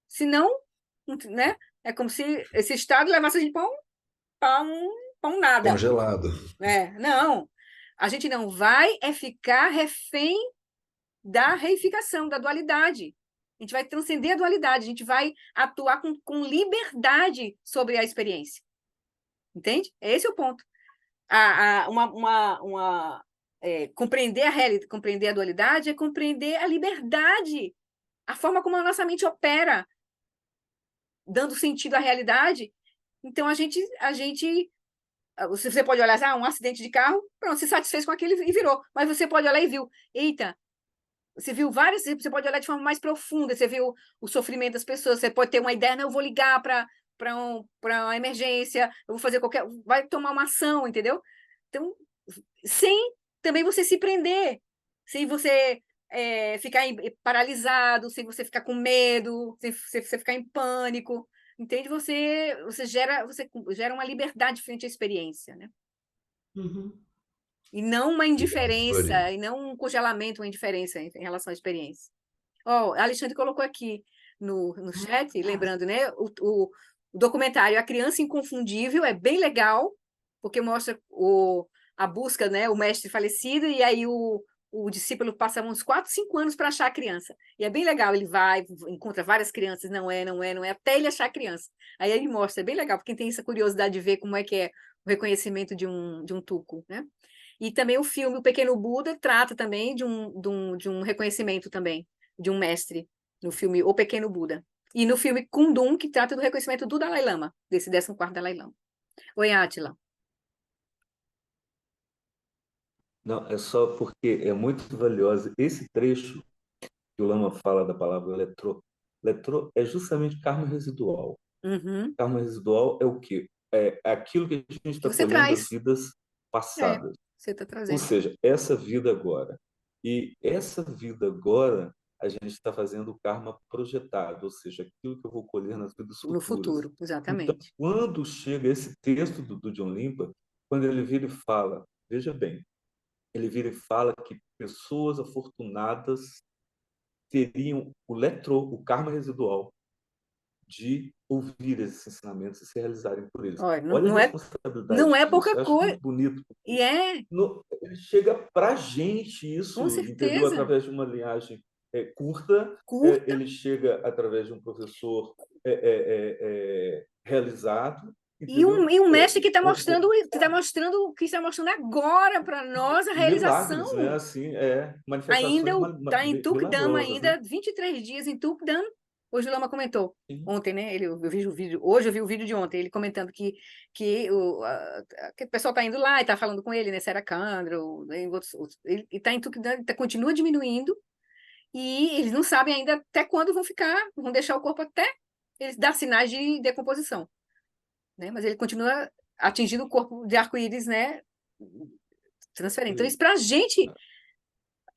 Senão, né? É como se esse estado levasse a gente para um nada. Congelado. Não. A gente não vai ficar refém da reificação, da dualidade. A gente vai transcender a dualidade, a gente vai atuar com liberdade sobre a experiência. Entende? Esse é o ponto. Compreender a realidade, compreender a dualidade é compreender a liberdade, a forma como a nossa mente opera, dando sentido à realidade. Então, você pode olhar, um acidente de carro, pronto, se satisfez com aquele e virou. Mas você pode olhar e viu, eita, você viu vários, você pode olhar de forma mais profunda, você viu o sofrimento das pessoas, você pode ter uma ideia, não, eu vou ligar para uma emergência, eu vou fazer vai tomar uma ação, entendeu? Então, sem também você se prender, sem você ficar paralisado, sem você ficar com medo, sem você ficar em pânico, entende? Você gera uma liberdade frente à experiência, né? Uhum. E não uma Obrigado, Flori. indiferença, e não um congelamento, uma indiferença em relação à experiência. Alexandre colocou aqui no chat, lembrando, né? O documentário A Criança Inconfundível é bem legal, porque mostra a busca, né? O mestre falecido, e aí o discípulo passa uns 4, 5 anos para achar a criança. E é bem legal, ele vai, encontra várias crianças, não é, até ele achar a criança. Aí ele mostra, é bem legal, para quem tem essa curiosidade de ver como é que é o reconhecimento de um tulku, né? E também o filme O Pequeno Buda trata também de um reconhecimento também, de um mestre, no filme O Pequeno Buda. E no filme Kundun, que trata do reconhecimento do Dalai Lama, desse 14º Dalai Lama. Oi, Átila. Não, é só porque é muito valioso. Esse trecho que o Lama fala da palavra letrô, letrô é justamente karma residual. Uhum. Karma residual é o quê? É aquilo que a gente está Você colhendo das traz. vidas É, passadas. você está Ou trazendo. seja, essa vida agora. E essa vida agora, a gente está fazendo o karma projetado, ou seja, aquilo que eu vou colher nas vidas No futuras. futuro, Então, exatamente. quando chega esse texto do John Limpa, quando ele vira e fala, veja bem, ele vira e fala que pessoas afortunadas teriam o karma residual de ouvir esses ensinamentos e se realizarem por eles. Olha, Olha a não responsabilidade é disso. pouca Eu acho coisa. muito bonito. E é, Ele chega para a gente com isso, entendeu? certeza, Através de uma linhagem curta, curta. ele chega através de um professor realizado, E entendeu? um mestre que está mostrando, que está mostrando agora para nós a realização. Milagres, né? Assim, Ainda manifestações está em Tukdam, milagrosas, né? ainda 23 dias em Tukdam. Hoje o Lama comentou, Sim. ontem, né? Eu vi o vídeo, hoje eu vi o vídeo de ontem, ele comentando que o pessoal está indo lá e está falando com ele, né? Seracandro, ele está em Tukdam, continua diminuindo, e eles não sabem ainda até quando vão deixar o corpo até eles dar sinais de decomposição, né? Mas ele continua atingindo o corpo de arco-íris, né? Transferente. Então, isso para a gente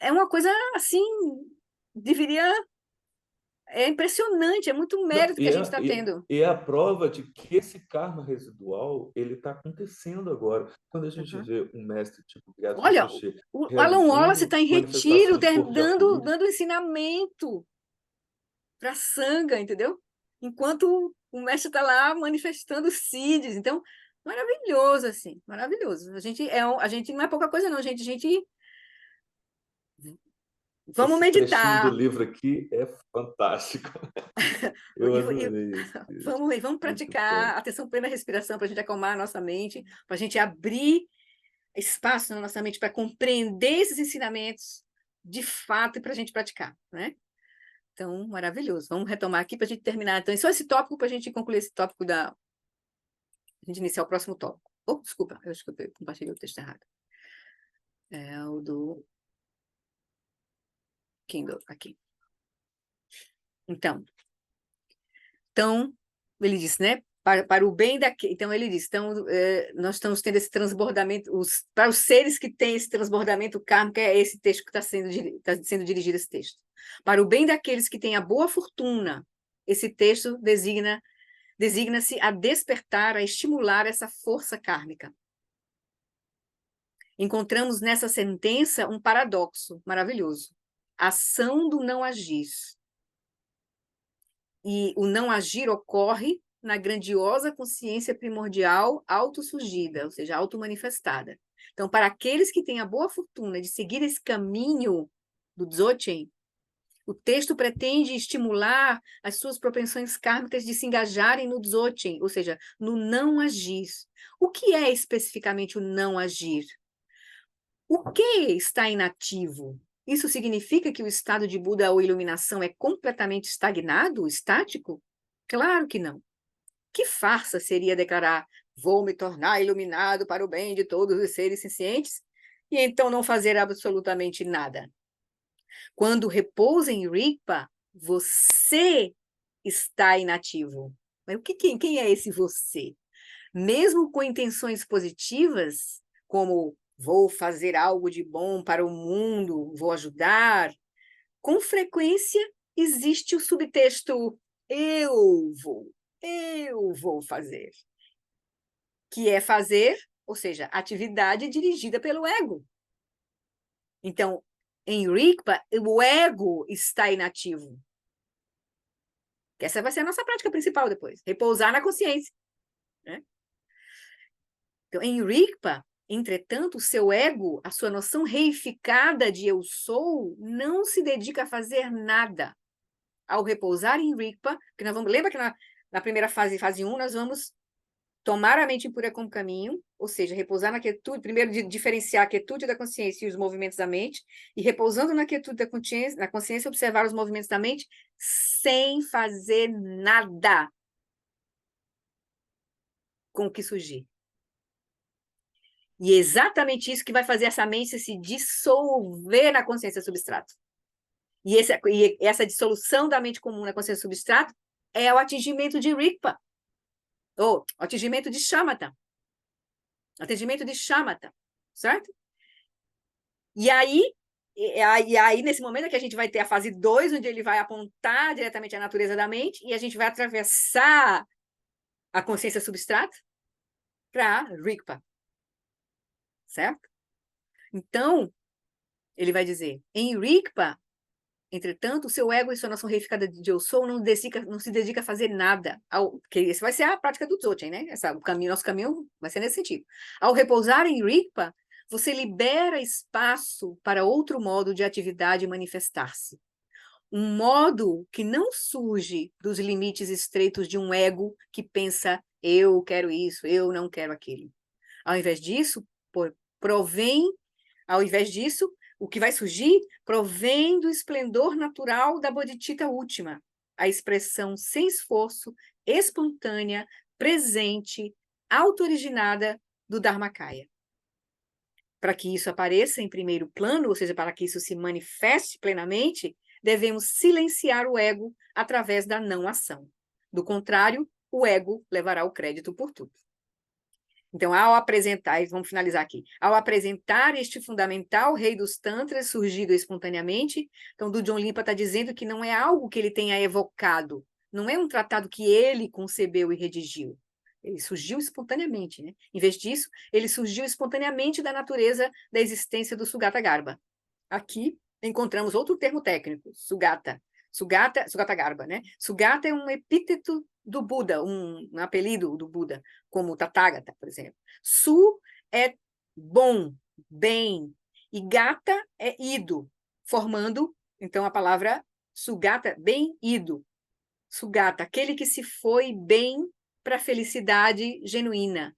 é uma coisa assim, deveria. É impressionante, é muito Não, mérito que a gente está tendo. é a prova de que esse karma residual ele está acontecendo agora. Quando a gente Uhum. vê um mestre tipo Gyatso Olha, Rinpoche o Alan Wallace realizando está em retiro, manifestações de corpo de arco-íris, dando ensinamento para a Sangha, entendeu? Enquanto o mestre está lá manifestando os Siddhis. Então, maravilhoso, assim, maravilhoso. A gente não é pouca coisa, não, gente. Vamos esse trechinho do meditar. livro aqui é fantástico. Eu adorei esse texto. Vamos Muito praticar bom. atenção plena à respiração para a gente acalmar a nossa mente, para a gente abrir espaço na nossa mente para compreender esses ensinamentos de fato e para a gente praticar, né? Então, maravilhoso. Vamos retomar aqui para a gente terminar. Então, só esse tópico para a gente concluir esse tópico a gente iniciar o próximo tópico. Oh, desculpa, eu acho que eu compartilhei o texto errado. É o do Kindle, aqui. Então, ele disse, né? Para o bem daquele. Então, ele disse: então, nós estamos tendo esse transbordamento, para os seres que têm esse transbordamento kármico, é esse texto que está sendo dirigido, esse texto. Para o bem daqueles que têm a boa fortuna, esse texto designa-se a despertar, a estimular essa força kármica. Encontramos nessa sentença um paradoxo maravilhoso: ação do não agir. E o não agir ocorre na grandiosa consciência primordial autossurgida, ou seja, automanifestada. Então, para aqueles que têm a boa fortuna de seguir esse caminho do Dzogchen, o texto pretende estimular as suas propensões kármicas de se engajarem no Dzogchen, ou seja, no não agir. O que é especificamente o não agir? O que está inativo? Isso significa que o estado de Buda ou iluminação é completamente estagnado, estático? Claro que não. Que farsa seria declarar: vou me tornar iluminado para o bem de todos os seres sencientes, e então não fazer absolutamente nada. Quando repousa em Rigpa, você está inativo. Mas quem é esse você? Mesmo com intenções positivas, como vou fazer algo de bom para o mundo, vou ajudar, com frequência existe o subtexto eu vou fazer, que é fazer, ou seja, atividade dirigida pelo ego. Então, em Rigpa, o ego está inativo. Essa vai ser a nossa prática principal depois, repousar na consciência, né? Então, em Rigpa, entretanto, o seu ego, a sua noção reificada de eu sou, não se dedica a fazer nada. Ao repousar em Rigpa, que lembra que na primeira fase 1, nós vamos tomar a mente impura como caminho, ou seja, repousar na quietude, primeiro diferenciar a quietude da consciência e os movimentos da mente, e repousando na quietude da consciência, observar os movimentos da mente sem fazer nada com o que surgir. E é exatamente isso que vai fazer essa mente se dissolver na consciência substrato. E essa dissolução da mente comum na consciência substrato é o atingimento de Rigpa, ou atingimento de shamatha. Atingimento de shamatha, certo? E aí, nesse momento é que a gente vai ter a fase 2, onde ele vai apontar diretamente a natureza da mente, e a gente vai atravessar a consciência substrata para Rigpa, certo? Então, ele vai dizer, em Rigpa, entretanto, o seu ego e sua noção reificada de eu sou não se dedica a fazer nada. Que esse vai ser a prática do Dzogchen, né? Nosso caminho vai ser nesse sentido. Ao repousar em Rigpa, você libera espaço para outro modo de atividade manifestar-se. Um modo que não surge dos limites estreitos de um ego que pensa, eu quero isso, eu não quero aquilo. Ao invés disso, o que vai surgir provém do esplendor natural da bodhicitta última, a expressão sem esforço, espontânea, presente, auto-originada do Dharmakaya. Para que isso apareça em primeiro plano, ou seja, para que isso se manifeste plenamente, devemos silenciar o ego através da não ação. Do contrário, o ego levará o crédito por tudo. Então, ao apresentar, e vamos finalizar aqui, ao apresentar este fundamental rei dos tantras, surgido espontaneamente, então, Dudjom Limpa está dizendo que não é algo que ele tenha evocado, não é um tratado que ele concebeu e redigiu. Ele surgiu espontaneamente, né? Em vez disso, ele surgiu espontaneamente da natureza da existência do Sugata Garba. Aqui encontramos outro termo técnico, Sugata Garba, né? Sugata é um epíteto do Buda, um apelido do Buda, como Tathagata, por exemplo. Su é bom, bem, e gata é ido, formando, então, a palavra Sugata, bem-ido. Sugata, aquele que se foi bem para a felicidade genuína.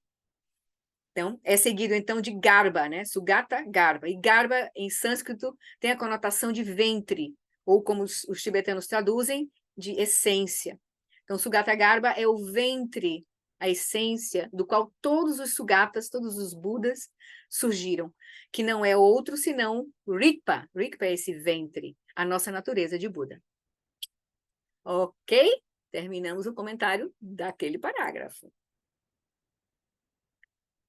Então, é seguido, então, de Garba, né? Sugata Garba. E Garba, em sânscrito, tem a conotação de ventre, ou como os tibetanos traduzem, de essência. Então, Sugata Garba é o ventre, a essência, do qual todos os Sugatas, todos os Budas surgiram, que não é outro senão Rigpa. Rigpa é esse ventre, a nossa natureza de Buda. Ok? Terminamos o comentário daquele parágrafo.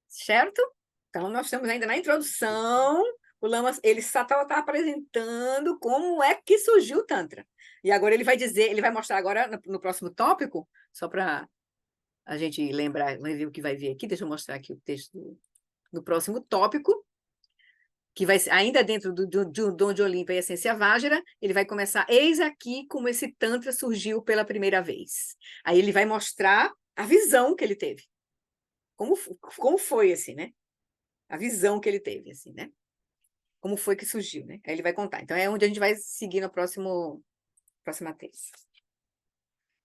Certo? Então, nós estamos ainda na introdução. O Lama, ele só está apresentando como é que surgiu o Tantra. E agora ele vai dizer, ele vai mostrar agora no próximo tópico, só para a gente lembrar, vai ver o que vai ver aqui. Deixa eu mostrar aqui o texto do próximo tópico, que vai ser ainda dentro do Dondho Limpa e Essência Vajra. Ele vai começar, eis aqui como esse Tantra surgiu pela primeira vez. Aí ele vai mostrar a visão que ele teve. Como foi, assim, né? A visão que ele teve, assim, né? Como foi que surgiu, né? Aí ele vai contar. Então, é onde a gente vai seguir no próxima terça.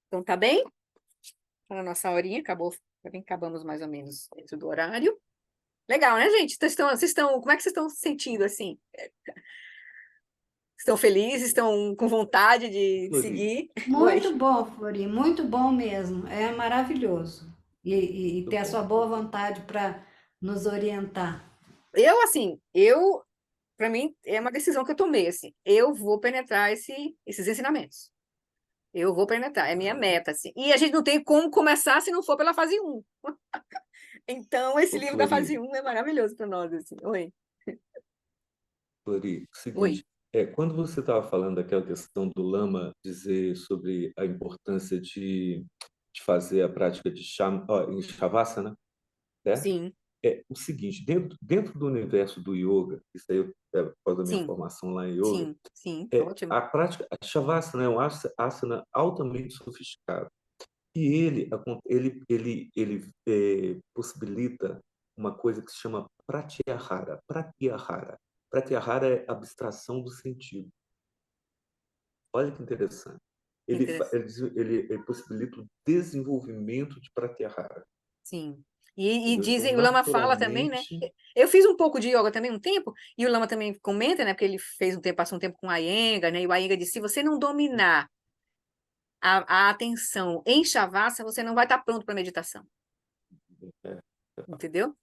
Então, tá bem? Tá na nossa horinha, acabamos mais ou menos dentro do horário. Legal, né, gente? Como é que vocês estão se sentindo, assim? Estão felizes? Estão com vontade de seguir? Muito bom, Flori, muito bom mesmo. É maravilhoso. E ter a sua boa vontade para nos orientar. Para mim, é uma decisão que eu tomei, assim. Eu vou penetrar esses ensinamentos. Eu vou penetrar, é minha meta, assim. E a gente não tem como começar se não for pela fase 1. Então, esse livro da fase 1 é maravilhoso para nós, assim. Oi. Flori, seguinte, quando você estava falando daquela questão do Lama dizer sobre a importância de fazer a prática de em Shavasana, né? Sim. É o seguinte, dentro do universo do yoga, isso aí é por causa da minha formação lá em yoga, sim, ótimo. a prática, a Shavasana é um asana altamente sofisticado. E ele possibilita uma coisa que se chama pratyahara. Pratyahara é abstração do sentido. Olha que interessante. Ele possibilita o desenvolvimento de pratyahara. Sim. E dizem, Então, o Lama fala também, né? Eu fiz um pouco de yoga também um tempo, e o Lama também comenta, né? Porque ele passou um tempo com a Iyengar, né? E o Iyengar disse, se você não dominar a atenção em Shavasana, você não vai estar pronto para meditação. Entendeu?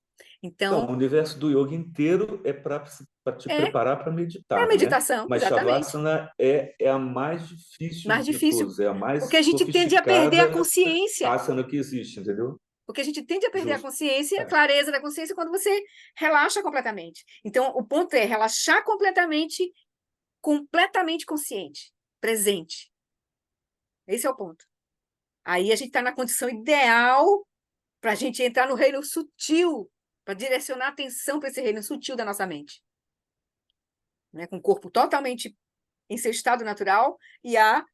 Então, o universo do yoga inteiro é para te preparar para meditar. É a meditação, né? Mas exatamente. Shavasana é a mais difícil de todas, é a mais porque a gente tende a perder a consciência. asana que existe, entendeu? Porque a gente tende a perder a Justo. consciência, a É. clareza da consciência, quando você relaxa completamente. Então, o ponto é relaxar completamente consciente, presente. Esse é o ponto. Aí a gente está na condição ideal para a gente entrar no reino sutil, para direcionar a atenção para esse reino sutil da nossa mente. Né? Com o corpo totalmente em seu estado natural e a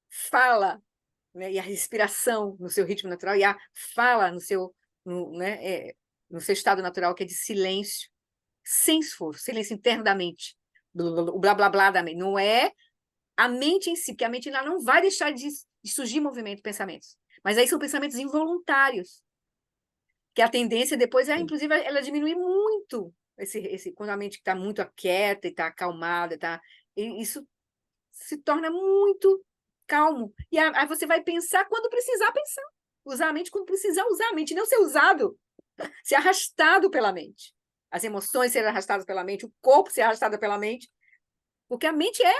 fala, né? E a respiração no seu ritmo natural e a fala no seu, no seu estado natural, que é de silêncio, sem esforço, silêncio interno da mente. O blá, blá, blá da mente. Não é a mente em si, porque a mente lá não vai deixar de surgir movimento, pensamentos. Mas aí são pensamentos involuntários. Que a tendência depois é, inclusive, ela diminuir muito. Quando a mente está muito quieta e está acalmada, isso se torna muito calmo. E aí você vai pensar quando precisar pensar. Usar a mente quando precisar usar a mente. Não ser usado, ser arrastado pela mente. As emoções serem arrastadas pela mente, o corpo ser arrastado pela mente. Porque a mente é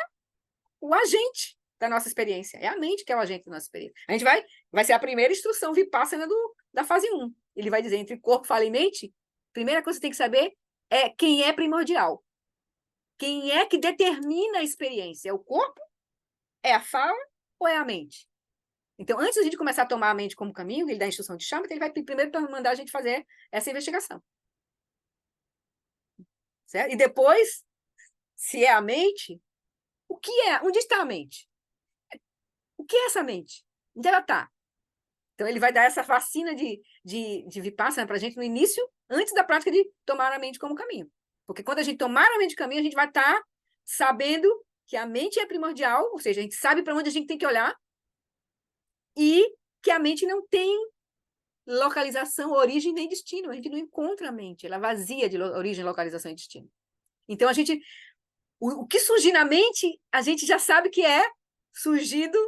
o agente da nossa experiência. É a mente que é o agente da nossa experiência. A gente vai ser a primeira instrução Vipassana da fase 1. Ele vai dizer, entre corpo, fala e mente, a primeira coisa que você tem que saber é quem é primordial. Quem é que determina a experiência? É o corpo? É a fala? Ou é a mente? Então, antes da gente começar a tomar a mente como caminho, ele dá a instrução de chama, então ele vai primeiro mandar a gente fazer essa investigação. Certo? E depois, se é a mente, o que é? Onde está a mente? O que é essa mente? Onde ela está? Então, ele vai dar essa vacina de Vipassana para a gente no início, antes da prática de tomar a mente como caminho. Porque quando a gente tomar a mente como caminho, a gente vai estar sabendo que a mente é primordial, ou seja, a gente sabe para onde a gente tem que olhar, e que a mente não tem localização, origem nem destino. A gente não encontra a mente, ela é vazia de origem, localização e destino. Então, o que surgir na mente, a gente já sabe que é surgido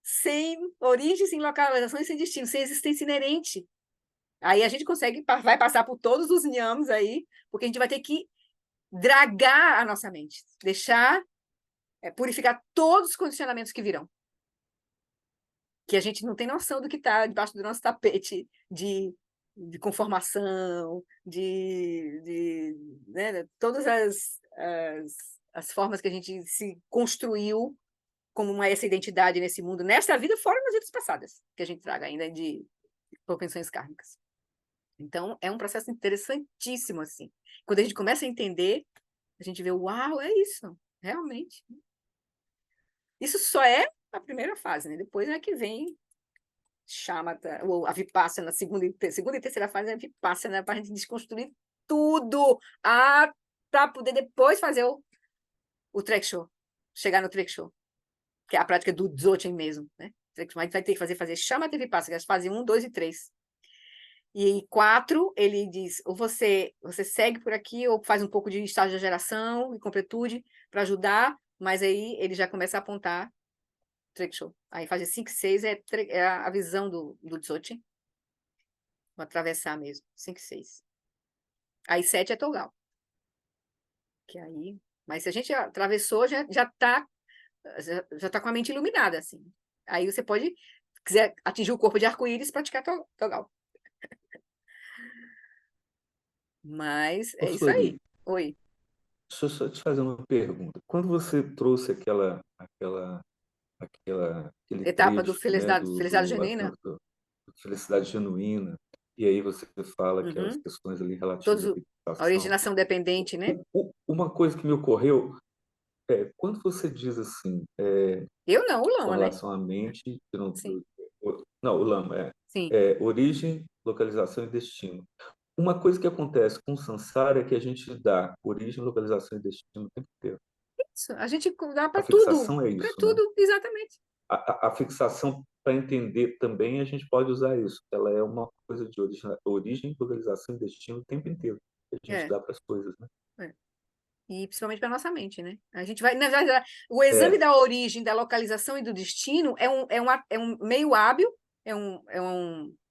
sem origem, sem localização e sem destino, sem existência inerente. Aí a gente vai passar por todos os niyamas aí, porque a gente vai ter que dragar a nossa mente, deixar, purificar todos os condicionamentos que virão. Que a gente não tem noção do que está debaixo do nosso tapete de conformação, né, todas as formas que a gente se construiu como essa identidade nesse mundo, nesta vida, fora nas vidas passadas, que a gente traga ainda de propensões kármicas. Então, é um processo interessantíssimo, assim. Quando a gente começa a entender, a gente vê, uau, é isso, realmente. Isso só é a primeira fase, né? Depois é que vem Shamatha, ou a Vipassana, segunda e terceira fase é a Vipassana, para a gente desconstruir tudo, para poder depois fazer o Treksho, chegar no Treksho, que é a prática do Dzogchen mesmo, né? A gente vai ter que fazer Shamatha e Vipassana, as fases 1, 2 e 3. E 4, ele diz, ou você segue por aqui, ou faz um pouco de estágio de geração e completude para ajudar, mas aí ele já começa a apontar Treksho. Aí fase 5 e 6 é a visão do Dzogchen. Vou atravessar mesmo, 5 e 6. Aí 7 é Togal. Que aí... Mas se a gente atravessou, já tá com a mente iluminada, assim. Aí você pode, se quiser atingir o corpo de arco-íris, praticar Togal. Mas é isso aí. Oi. Deixa eu só te fazer uma pergunta. Quando você trouxe aquele Etapa do trecho, né, Felicidade Genuína? do Felicidade Genuína, e aí você fala aquelas questões ali relativas à A meditação. originação dependente, né? Uma coisa que me ocorreu é, quando você diz assim, Eu não, o com Lama, né? relação à mente, Sim. não, o Lama, Sim. origem, localização e destino. Uma coisa que acontece com o Sansara é que a gente dá origem, localização e destino o tempo inteiro. Isso, a gente dá para A tudo. fixação é Para isso, né? tudo, exatamente. A fixação, para entender também, a gente pode usar isso. Ela é uma coisa de origem, localização e destino o tempo inteiro. Que a gente dá para as coisas, né? E principalmente para nossa mente, né? A gente vai, na verdade, o exame da origem, da localização e do destino é um meio hábil,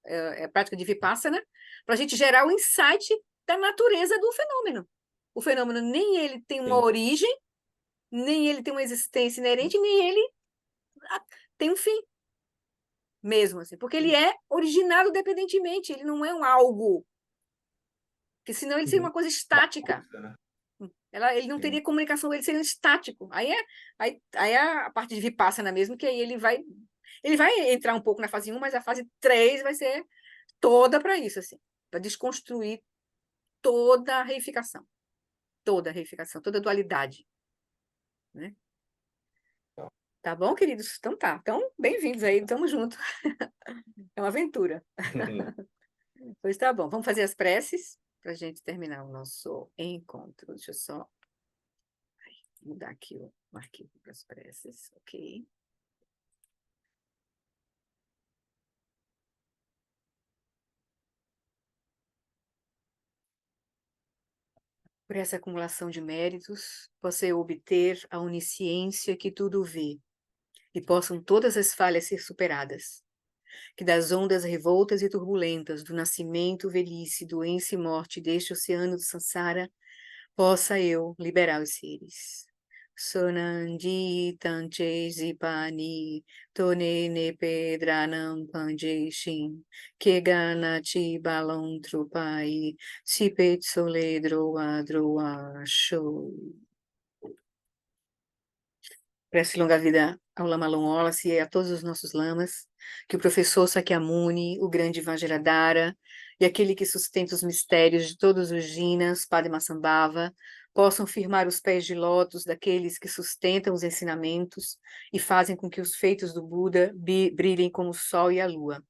é prática de Vipassana, para a gente gerar o insight da natureza do fenômeno. O fenômeno nem ele tem uma origem, nem ele tem uma existência inerente, nem ele tem um fim. mesmo assim, porque ele é originado dependentemente, ele não é um algo, porque senão ele seria uma coisa estática. Né? Ele não Sim. teria comunicação, ele seria um estático. Aí é a parte de Vipassana mesmo, que aí ele vai entrar um pouco na fase 1, mas a fase 3 vai ser toda para isso, assim, para desconstruir toda a reificação, toda dualidade, né? Tá bom, queridos? Então tá. Então, bem-vindos aí, tamo junto. É uma aventura. Pois tá bom, vamos fazer as preces para a gente terminar o nosso encontro. Deixa eu só mudar aqui o arquivo para as preces, ok? Por essa acumulação de méritos, possa eu obter a onisciência que tudo vê, e possam todas as falhas ser superadas. Que das ondas revoltas e turbulentas do nascimento, velhice, doença e morte deste oceano do Sansara, possa eu liberar os seres. Sonandi tanche zipani tone ne pedranam panjeshin kegana ti balon trupai sipet soledro adroa show. Prece longa vida ao Lama Long Wallace e a todos os nossos lamas, que o professor Sakyamuni, o grande Vajradhara, e aquele que sustenta os mistérios de todos os jinas, Padmasambhava, possam firmar os pés de lótus daqueles que sustentam os ensinamentos e fazem com que os feitos do Buda brilhem como o sol e a lua.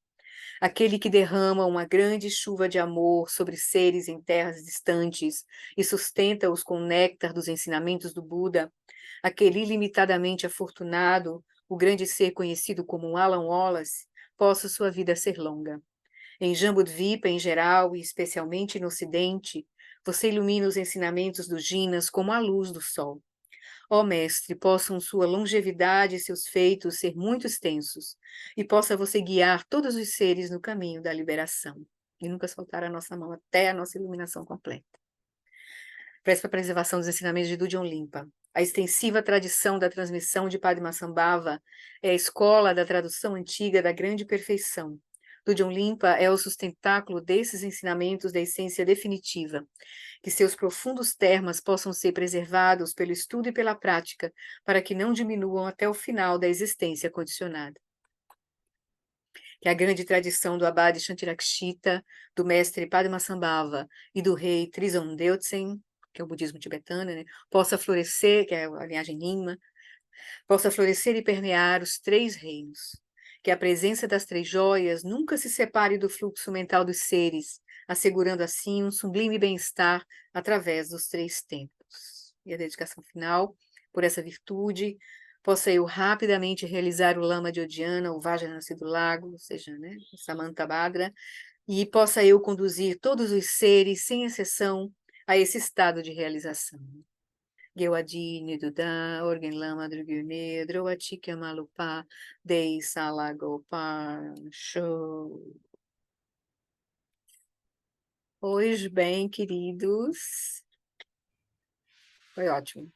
Aquele que derrama uma grande chuva de amor sobre seres em terras distantes e sustenta-os com o néctar dos ensinamentos do Buda, aquele ilimitadamente afortunado, o grande ser conhecido como Alan Wallace, possa sua vida ser longa. Em Jambudvipa, em geral, e especialmente no Ocidente, você ilumina os ensinamentos dos jinas como a luz do sol. Ó Mestre, possam sua longevidade e seus feitos ser muito extensos, e possa você guiar todos os seres no caminho da liberação, e nunca soltar a nossa mão até a nossa iluminação completa. Prece para a preservação dos ensinamentos de Dudjom Limpa. A extensiva tradição da transmissão de Padmasambhava é a escola da tradução antiga da grande perfeição. Dudjom Limpa é o sustentáculo desses ensinamentos da essência definitiva. Que seus profundos termas possam ser preservados pelo estudo e pela prática, para que não diminuam até o final da existência condicionada. Que a grande tradição do Abade Shantirakshita, do mestre Padmasambhava e do rei Trizon Deutsen, que é o budismo tibetano, né, possa florescer, que é a linhagem Nyingma, possa florescer e permear os 3 reinos. Que a presença das 3 joias nunca se separe do fluxo mental dos seres, assegurando assim um sublime bem-estar através dos 3 tempos. E a dedicação final, por essa virtude, possa eu rapidamente realizar o Lama de Odiana, o Vajranasi do Lago, ou seja, né, o Samantabhadra, e possa eu conduzir todos os seres, sem exceção, a esse estado de realização. Gewadi Duda, Orgen Lama Drugyune, Droatika Malupa, Dei Salagopa, show. Pois bem, queridos. Foi ótimo.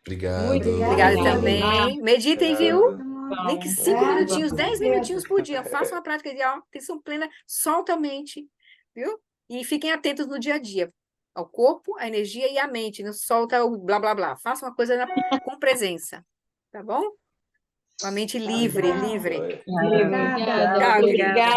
Obrigado. Muito Obrigada obrigada. também. Meditem, viu? Nem que 5 É, minutinhos, com 10 certeza. minutinhos por dia. Façam uma prática de atenção plena, solta a mente, viu? E fiquem atentos no dia a dia. Ao corpo, à energia e à mente. Não solta o blá, blá, blá. Faça uma coisa com presença. Tá bom? Com a mente livre, livre. Olha. Obrigada. Tá, obrigada.